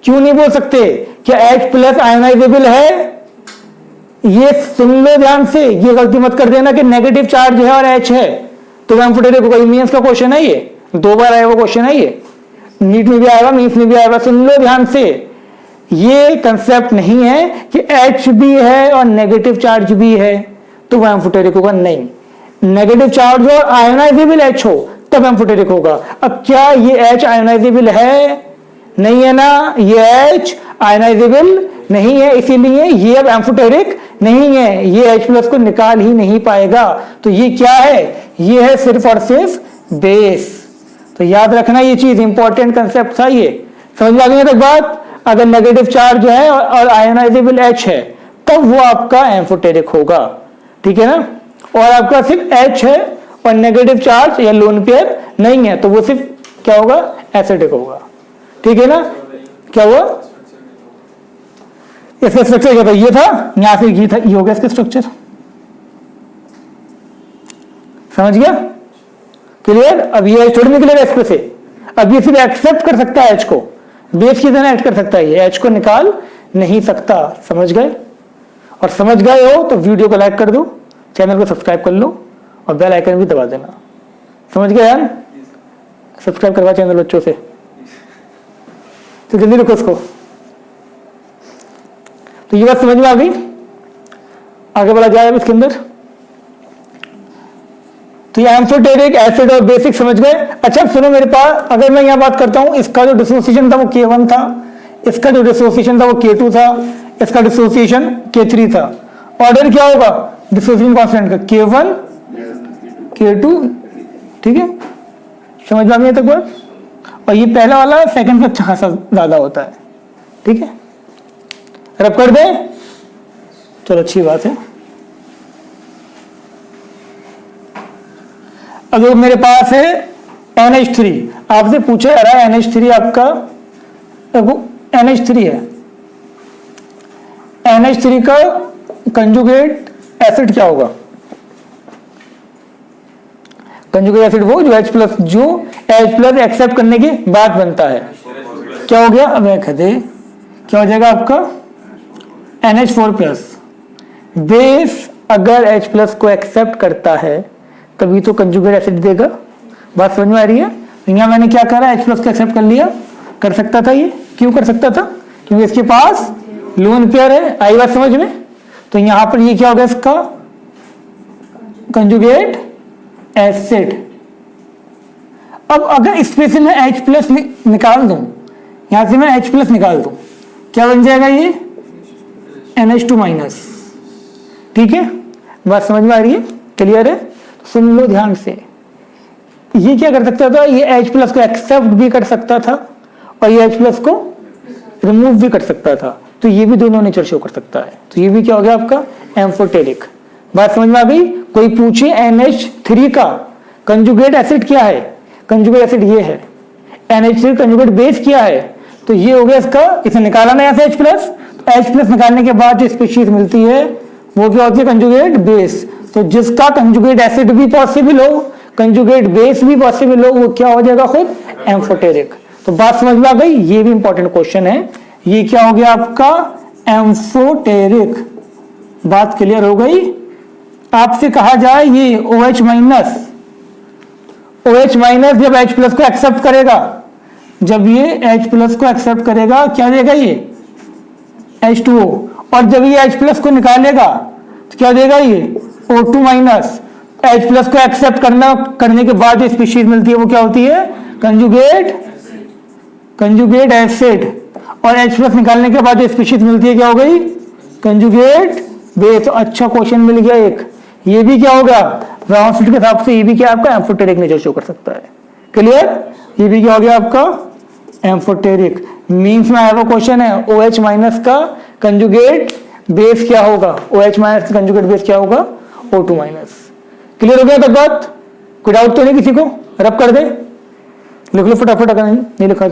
क्यों नहीं बोल सकते? क्या H प्लस आयोनाइजेबल है? ये सुन लो ध्यान से, ये गलती मत कर देना कि नेगेटिव चार्ज है और H है तो एम्फोटेरिक होगा। मेंस का क्वेश्चन है, ये 2 बार आया हुआ क्वेश्चन है, ये नीट में भी आएगा, मीन्स में भी आएगा। सुन लो ध्यान से, ये कंसेप्ट नहीं है कि H भी है और नेगेटिव चार्ज भी है तो वह एम्फोटेरिक होगा। नहीं, नेगेटिव चार्ज और आयोनाइजेबल H हो तब एम्फोटेरिक होगा। अब क्या ये H आयोनाइजेबल है? नहीं है ना, ये H आयोनाइजेबल नहीं है, इसीलिए ये अब एम्फोटेरिक नहीं है, ये H प्लस को निकाल ही नहीं पाएगा। तो ये क्या है? ये है सिर्फ और सिर्फ बेस। तो याद रखना, ये चीज इंपॉर्टेंट कंसेप्ट था। ये समझ में आ गई तक बात? अगर नेगेटिव चार्ज है और आयोनाइजेबल H है तब वो आपका एम्फोटेरिक होगा। ठीक है ना? और आपका सिर्फ H है और नेगेटिव चार्ज या लोन पेयर नहीं है तो वो सिर्फ क्या होगा, एसिडिक होगा। ठीक है ना? क्या हुआ? इसका स्ट्रक्चर क्या था? ये था, यहां से ये था, ये हो गया इसका स्ट्रक्चर। समझ गया? क्लियर? अब ये H थोड़ी निकलेगा इसमें से। अब ये सिर्फ एक्सेप्ट कर सकता है H को, बेस की तरह एक्ट कर सकता है, ये H को निकाल नहीं सकता। समझ गए? और समझ गए हो तो वीडियो को लाइक कर दो, चैनल को सब्सक्राइब कर लो और बेल आइकन भी दबा देना। समझ गए यार? सब्सक्राइब करवा चैनल बच्चों से, तो जल्दी रखो उसको। तो ये बात समझ में आ गई? आगे बढ़ा जाए अब इसके अंदर। तो ये एम्फोटेरिक, एसिड और बेसिक समझ गए। अच्छा सुनो, मेरे पास अगर मैं यहां बात करता हूं, इसका जो डिसोसिएशन था वो K1 था, इसका जो डिसोसिएशन था वो K2 था, इसका डिसोसिएशन K3 था। ऑर्डर क्या होगा डिसोसिएशन कांस्टेंट का? K1 K2। ठीक है, समझ में आ गई तक बात? और ये पहला वाला सेकंड से अच्छा खासा ज्यादा होता है। ठीक है, रब कर दे, चलो अच्छी बात है। अगर मेरे पास है NH3, आपसे पूछे अरे NH3 आपका, NH3 है, NH3 का कंजुगेट एसिड क्या होगा? कंजुगेट एसिड वो जो H प्लस एक्सेप्ट करने के बाद बनता है। क्या हो गया? अब दे, क्या हो जाएगा आपका NH4 प्लस। बेस अगर H प्लस को एक्सेप्ट करता है तभी तो कंजुगेट एसिड देगा। बात समझ में आ रही है? यहाँ मैंने क्या करा, H प्लस को एक्सेप्ट कर लिया, कर सकता था। ये क्यों कर सकता था? क्योंकि इसके पास लोन पेयर है। आई बात समझ में? तो यहां पर ये क्या होगा, इसका कंजुगेट एसिड। अब अगर इसमें से मैं H प्लस निकाल दूं, यहां से मैं H प्लस निकाल दूं, क्या बन जाएगा ये? NH2 minus. ठीक है, बात समझ में आ रही है? क्लियर है? सुन लो ध्यान से। ये क्या कर सकता था? ये H प्लस को एक्सेप्ट भी कर सकता था और ये H प्लस को रिमूव भी कर सकता था। तो ये भी दोनों नेचर शो कर सकता है। तो ये भी क्या हो गया आपका? एम्फोटेरिक। बात समझ में आ गई? कोई पूछे NH3 का कंजुगेट एसिड क्या है? कंजुगेट एसिड ये है। NH3 कंजुगेट बेस क्या है? तो ये हो गया इसका, इसे निकाला ना यहाँ से H प्लस। H प्लस निकालने के बाद जो स्पीशीज मिलती है वो क्या होती है? Conjugate base. तो जिसका कंजुगेट एसिड भी पॉसिबल हो, कंजुगेट बेस भी पॉसिबल हो, वो क्या हो जाएगा? खुद एम्फोटेरिक। तो बात समझ में आ गई? ये भी इंपॉर्टेंट क्वेश्चन है। ये क्या हो गया आपका? एम्फोटेरिक। बात क्लियर हो गई? आपसे कहा जाए ये OH माइनस OH माइनस जब H प्लस को एक्सेप्ट करेगा, जब ये H प्लस को एक्सेप्ट करेगा क्या देगा ये H2O, और जब ये H प्लस को निकालेगा तो क्या देगा ये O2 माइनस। H प्लस को एक्सेप्ट करने के बाद जो स्पीशीज मिलती है वो क्या होती है कंजुगेट एसिड, और H प्लस निकालने के बाद जो स्पीशीज मिलती है क्या हो गई कंजुगेट बेस। अच्छा क्वेश्चन मिल गया एक, ये भी क्या होगा ब्राउन के हिसाब से ये भी क्या आपका एम्फोटेरिक नेचर शो कर सकता है। क्लियर, ये भी क्या हो गया आपका एम्फोटेरिक। मींस में आया हुआ क्वेश्चन है OH माइनस का कंजुगेट बेस क्या होगा, OH माइनस का कंजुगेट बेस क्या होगा O2 माइनस। क्लियर हो गया तब बात, कोई डाउट तो नहीं किसी को, रब कर दे, लिख लो फटाफट अगर नहीं लिखा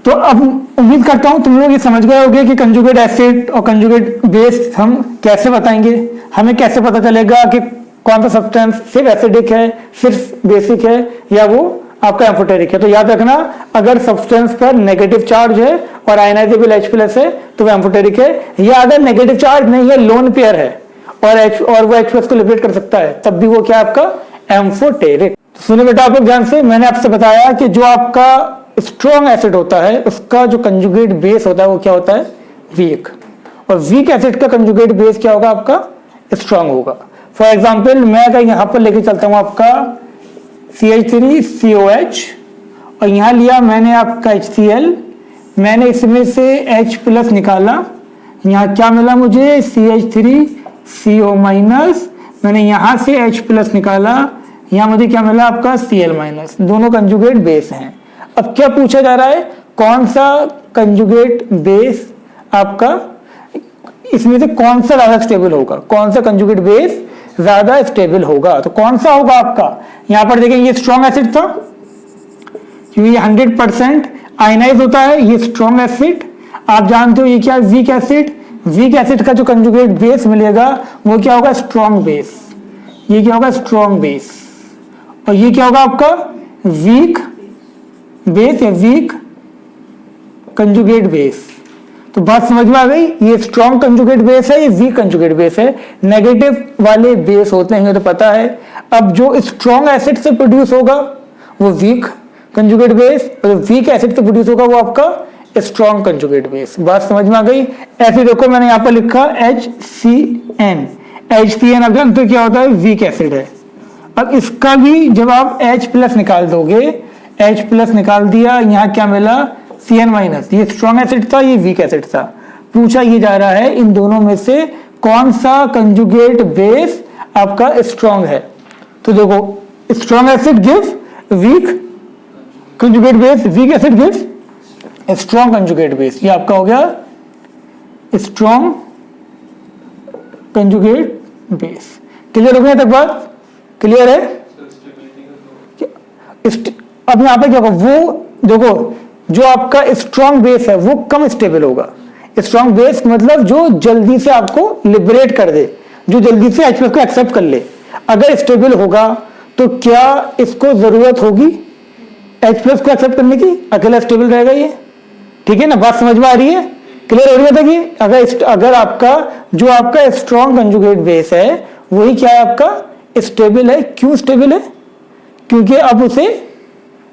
तो अब उम्मीद करता हूं तुम लोग ये समझ गए होंगे कि कंजुगेट एसिड और कंजुगेट बेस हम कैसे बताएंगे, हमें कैसे पता चलेगा कि कौन सा सब्सटेंस सिर्फ एसिडिक है, सिर्फ बेसिक है, या वो आपका एम्फोटेरिक है। तो याद रखना, अगर सब्सटेंस पर नेगेटिव चार्ज है और आयनाइजेबल H प्लस है तो वो एम्फोटेरिक है, या अगर नेगेटिव चार्ज नहीं है, लोन पेयर है और वो H प्लस को लिबरेट कर सकता है, तब भी वो क्या आपका एम्फोटेरिक। सुनो बेटा आप लोग ध्यान से, मैंने आपसे बताया कि जो आपका स्ट्रॉन्ग एसिड होता है उसका जो कंजुगेट बेस होता है वो क्या होता है वीक, और वीक एसिड का कंजुगेट बेस क्या होगा आपका स्ट्रॉन्ग होगा। फॉर एग्जांपल मैं अगर यहां पर लेके चलता हूं आपका CH3COH और यहां लिया मैंने आपका HCl, मैंने इसमें से H प्लस निकाला, यहां क्या मिला मुझे CH3CO माइनस, मैंने यहां से H प्लस निकाला, यहां मुझे क्या मिला आपका Cl माइनस, दोनों कंजुगेट बेस हैं। अब क्या पूछा जा रहा है, कौन सा कंजुगेट बेस आपका, इसमें से कौन सा ज्यादा स्टेबल होगा, कौन सा कंजुगेट बेस ज्यादा स्टेबल होगा, तो कौन सा होगा आपका। यहां पर देखें ये स्ट्रॉन्ग एसिड था क्योंकि ये 100% आयनाइज होता है, ये स्ट्रॉन्ग एसिड। आप जानते हो ये क्या वीक एसिड, वीक एसिड का जो कंजुगेट बेस मिलेगा वो क्या होगा स्ट्रॉन्ग बेस, ये क्या होगा स्ट्रॉन्ग बेस, और ये क्या होगा आपका वीक बेस या वीक कंजुगेट बेस। तो बात समझ में आ गई, ये स्ट्रॉन्ग कंजुगेट बेस है, ये वीक कंजुगेट बेस है। नेगेटिव वाले बेस होते हैं तो पता है। अब जो स्ट्रॉन्ग एसिड से प्रोड्यूस होगा वो वीक कंजुगेट बेस, और वीक एसिड से प्रोड्यूस होगा वो आपका स्ट्रॉन्ग कंजुगेट बेस। बात समझ में आ गई। ऐसे देखो मैंने यहां पर लिखा HCN, HCN अब जानते हो क्या होता है वीक एसिड है। अब इसका भी जब आप H प्लस निकाल दोगे, H प्लस निकाल दिया, यहां क्या मिला Cn माइनस, ये स्ट्रॉन्ग एसिड था, ये वीक एसिड था। पूछा ये जा रहा है इन दोनों में से कौन सा कंजुगेट बेस आपका स्ट्रॉन्ग है। तो देखो strong acid gives weak conjugate base, weak acid gives strong conjugate base. ये आपका हो गया स्ट्रॉन्ग कंजुगेट बेस। क्लियर हो गया तक बात, क्लियर है। अब यहां पे क्या होगा, वो देखो जो आपका स्ट्रॉन्ग बेस है वो कम स्टेबल होगा। स्ट्रॉन्ग बेस मतलब जो जल्दी से आपको लिबरेट कर दे, जो जल्दी से H प्लस को एक्सेप्ट कर ले। अगर स्टेबल होगा तो क्या इसको जरूरत होगी H प्लस को एक्सेप्ट करने की, अकेला स्टेबल रहेगा ये। ठीक है ना, बात समझ में आ रही है, क्लियर हो रही है। कि अगर आपका जो आपका स्ट्रॉन्ग कंजुगेट बेस है वही क्या है आपका स्टेबल है। क्यों स्टेबल है, क्योंकि अब उसे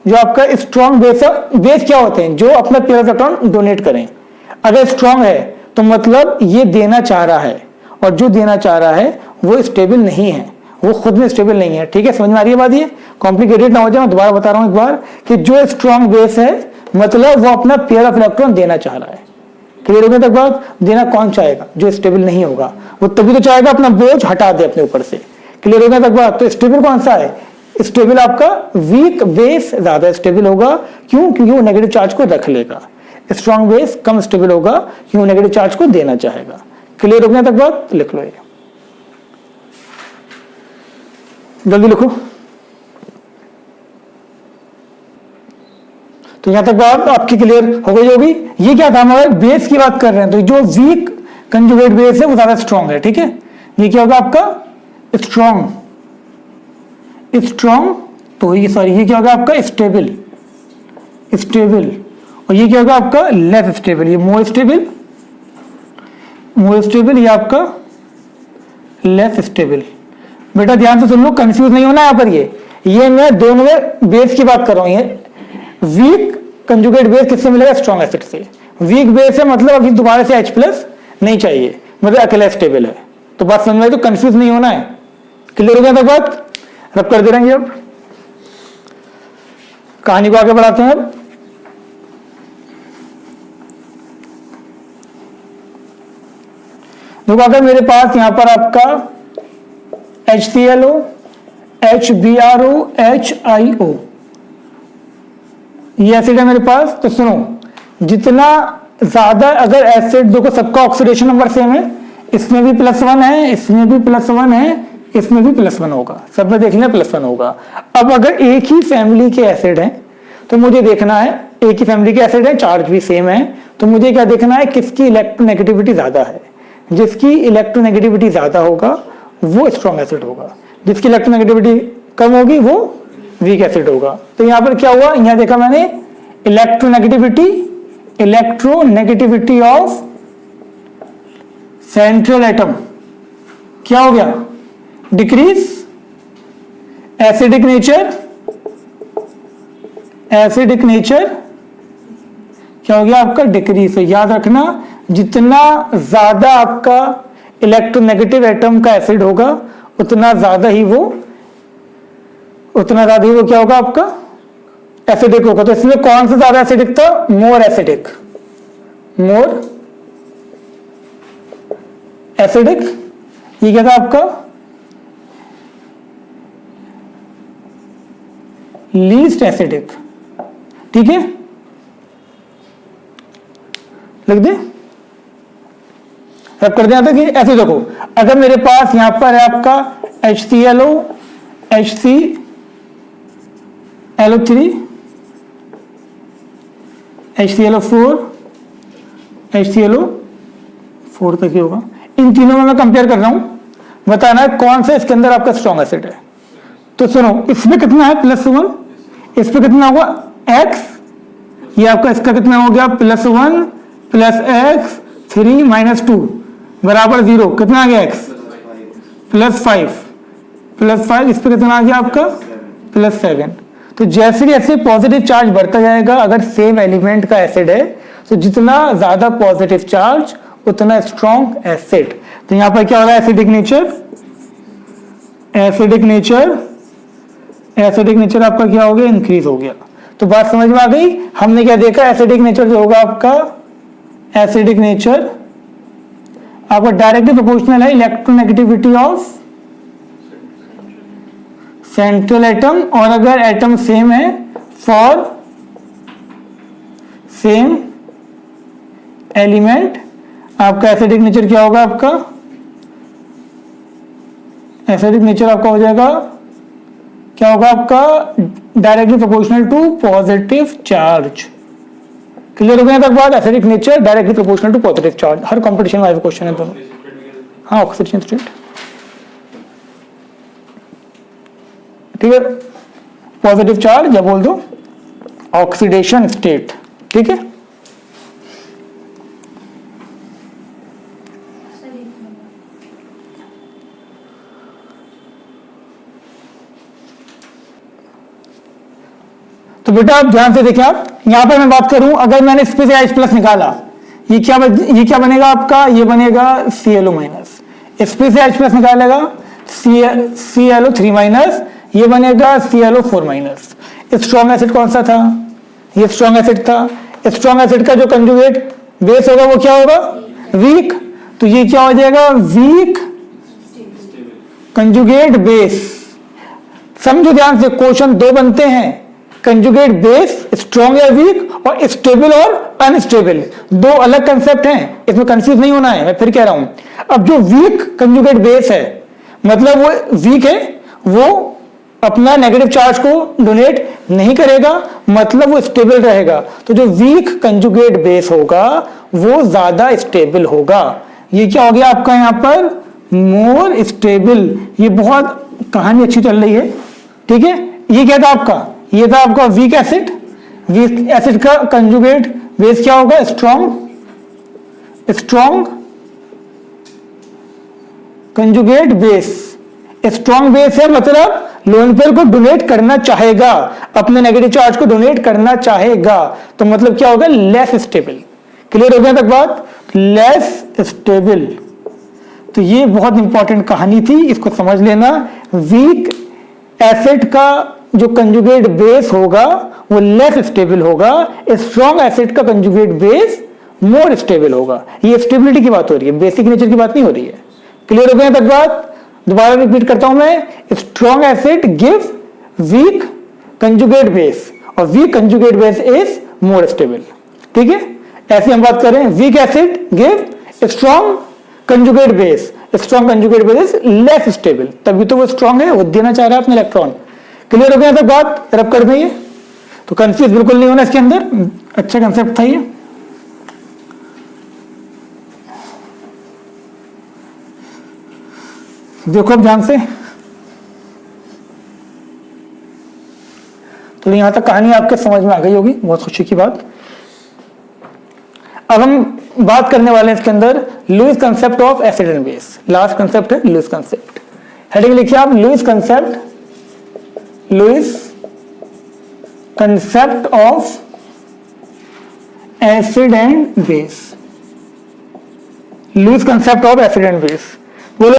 जो आपका स्ट्रॉन्ग बेस है, बेस क्या होते हैं जो अपना पेयर इलेक्ट्रॉन डोनेट करें। अगर स्ट्रॉन्ग है तो मतलब ये देना चाह रहा है, और जो देना चाह रहा है वो स्टेबल नहीं है, वो खुद में स्टेबल नहीं है। ठीक है, समझ में आ रही है बात, ये कॉम्प्लिकेटेड ना हो जाए। मैं दोबारा बता रहा हूं एक बार कि जो स्ट्रॉन्ग बेस है मतलब वो अपना पेयर ऑफ इलेक्ट्रॉन देना चाह रहा है। क्लियर होने तक बात, देना कौन चाहेगा, जो स्टेबल नहीं होगा वो तभी तो चाहेगा अपना बोझ हटा दे अपने ऊपर से। क्लियर होने तक बात। तो स्टेबल कौन सा है, स्टेबल आपका वीक बेस ज्यादा स्टेबल होगा। क्यों, क्योंकि वो नेगेटिव चार्ज को रख लेगा। स्ट्रॉन्ग बेस कम स्टेबल होगा क्योंकि वो नेगेटिव चार्ज को देना चाहेगा। क्लियर हो गया तक बात, लिख लो ये जल्दी लिखो। तो यहां तक बात आपकी क्लियर हो गई होगी। ये क्या था, हमारे बेस की बात कर रहे हैं, तो जो वीक कंजुगेट बेस है वो ज्यादा स्ट्रॉन्ग है। ठीक है, ये क्या होगा आपका स्ट्रॉन्ग, तो ये सॉरी ये क्या होगा आपका स्टेबल, और ये क्या होगा आपका लेस स्टेबल। ये मोर स्टेबल, ये आपका लेस स्टेबल। बेटा ध्यान से सुन लो, कंफ्यूज नहीं होना यहाँ पर। ये मैं दोनों में बेस की बात कर रहा हूँ। ये वीक कंजुगेट बेस किससे मिलेगा? स्ट्रॉन्ग एसिड से। वीक बेस है मतलब अभी दोबारा से H प्लस नहीं चाहिए, मतलब अकेला स्टेबल है। तो बात समझ में आई? तो कंफ्यूज नहीं होना है। क्लियर हो गया था बात? रब कर दे रहेंगे। अब कहानी को आगे बढ़ाते हैं। अब देखो, अगर मेरे पास यहां पर आपका HClO, HBrO, HIO ये एसिड है मेरे पास, तो सुनो, जितना ज्यादा अगर एसिड, देखो सबका ऑक्सीडेशन नंबर सेम है, इसमें भी +1 है, इसमें भी +1 है, इसमें भी +1 होगा, सब में देख लेना +1 होगा। अब अगर एक ही फैमिली के एसिड हैं तो मुझे देखना है, एक ही फैमिली के एसिड है, चार्ज भी सेम है, तो मुझे क्या देखना है? किसकी इलेक्ट्रोनेगेटिविटी ज्यादा है। जिसकी इलेक्ट्रोनेगेटिविटी ज्यादा होगा वो स्ट्रॉन्ग एसिड होगा, जिसकी इलेक्ट्रोनेगेटिविटी कम होगी वो वीक एसिड होगा। तो यहां पर क्या हुआ? यहां देखा मैंने इलेक्ट्रोनेगेटिविटी ऑफ सेंट्रल एटम क्या हो गया? डिक्रीज। एसिडिक नेचर क्या हो गया आपका? डिक्रीज। तो याद रखना, जितना ज्यादा आपका इलेक्ट्रोनेगेटिव एटम का एसिड होगा उतना ज्यादा ही वो क्या होगा आपका? एसिडिक होगा। तो इसमें कौन सा ज्यादा एसिडिक था? More acidic. ये क्या था आपका? Least acidic. ठीक है, लिख दे, अब कर देना था कि ऐसे देखो, अगर मेरे पास यहां पर है आपका HClO, HClO3, HClO4, HClO4 तक ही होगा। इन तीनों में मैं कंपेयर कर रहा हूं, बताना है कौन सा इसके अंदर आपका स्ट्रॉन्ग एसिड है। तो सुनो, इसमें कितना है? +1। इस पे कितना होगा? X। ये आपका इसका कितना हो गया? +1 + X 3 - 2 बराबर 0। कितना आ गया? X +5 इस पे कितना आ गया आपका? +7। तो जैसे जैसे पॉजिटिव चार्ज बढ़ता जाएगा, अगर सेम एलिमेंट का एसिड है तो जितना ज्यादा पॉजिटिव चार्ज उतना स्ट्रॉन्ग एसिड। तो यहां पर क्या हो रहा है? एसिडिक नेचर आपका क्या हो गया? इंक्रीज हो गया। तो बात समझ में आ गई? हमने क्या देखा? एसिडिक नेचर जो होगा आपका, एसिडिक नेचर आपका डायरेक्टली प्रोपोर्शनल है इलेक्ट्रोनेगेटिविटी ऑफ सेंट्रल एटम, और अगर एटम सेम है फॉर सेम एलिमेंट, आपका एसिडिक नेचर क्या होगा? आपका एसिडिक नेचर आपका हो जाएगा, क्या होगा आपका? Directly proportional to positive charge. Clear हो गया तक बात? Acidic nature directly proportional to positive charge. हर कंपटीशन में क्वेश्चन है दोनों। हाँ, ऑक्सीडेशन स्टेट, ठीक है, पॉजिटिव चार्ज या बोल दो ऑक्सीडेशन स्टेट। ठीक है, तो बेटा आप ध्यान से देखिए, आप यहां पर मैं बात करूं, अगर मैंने इस पे से H+ निकाला, ये क्या बनेगा आपका? ये बनेगा Cl-, इस पे से H+ निकालेगा Cl3-, ये बनेगा Cl4-। स्ट्रॉन्ग एसिड कौन सा था? ये स्ट्रॉन्ग एसिड था। स्ट्रॉन्ग एसिड का जो कंजुगेट बेस होगा वो क्या होगा? वीक। तो ये क्या हो जाएगा? Weak conjugate base. समझो ध्यान से, क्वेश्चन 2 बनते हैं, कंजुगेट बेस स्ट्रॉन्ग या वीक, और स्टेबल और अनस्टेबल, 2 अलग कंसेप्ट हैं, इसमें कंफ्यूज नहीं होना है। मैं फिर कह रहा हूं, अब जो वीक कंजुगेट बेस है मतलब वो वीक है, वो अपना नेगेटिव चार्ज को डोनेट नहीं करेगा, मतलब वो स्टेबल रहेगा। तो जो वीक कंजुगेट बेस होगा वो ज्यादा स्टेबल होगा। ये क्या हो गया आपका यहां पर? More stable. ये बहुत कहानी अच्छी चल रही है, ठीक है। ये क्या था आपका? ये था आपका वीक एसिड। वीक एसिड का कंजुगेट बेस क्या होगा? Strong conjugate base. Strong base है मतलब लोन पेयर को डोनेट करना चाहेगा, अपने नेगेटिव चार्ज को डोनेट करना चाहेगा, तो मतलब क्या होगा, लेस स्टेबल। क्लियर हो गया तक बात, लेस स्टेबल। तो ये बहुत इंपॉर्टेंट कहानी थी, इसको समझ लेना। वीक एसिड का जो कंजुगेट बेस होगा वो लेस स्टेबल होगा, स्ट्रॉन्ग एसिड का कंजुगेट बेस मोर स्टेबल होगा। ये स्टेबिलिटी की बात हो रही है, बेसिक नेचर की बात नहीं हो रही है। क्लियर हो गया तक बात, दोबारा रिपीट करता हूं मैं, strong acid give weak conjugate base और weak conjugate base is more stable. ठीक है, ऐसी हम बात करें, weak acid give strong conjugate base, strong conjugate base is less stable, तभी तो वो स्ट्रॉन्ग है, वो देना चाह रहा है अपने इलेक्ट्रॉन। क्लियर हो गया तक बात, रब कर देंगे तो कंफ्यूज बिल्कुल नहीं होना इसके अंदर, अच्छा कंसेप्ट था ये। देखो अब ध्यान से, तो यहां तक कहानी आपके समझ में आ गई होगी, बहुत खुशी की बात। अब हम बात करने वाले हैं इसके अंदर Lewis concept of acid and base. Last concept है लुईस कंसेप्ट, हेडिंग लिखिए आप, Lewis concept, Lewis concept of acid and base, Lewis concept of acid and base.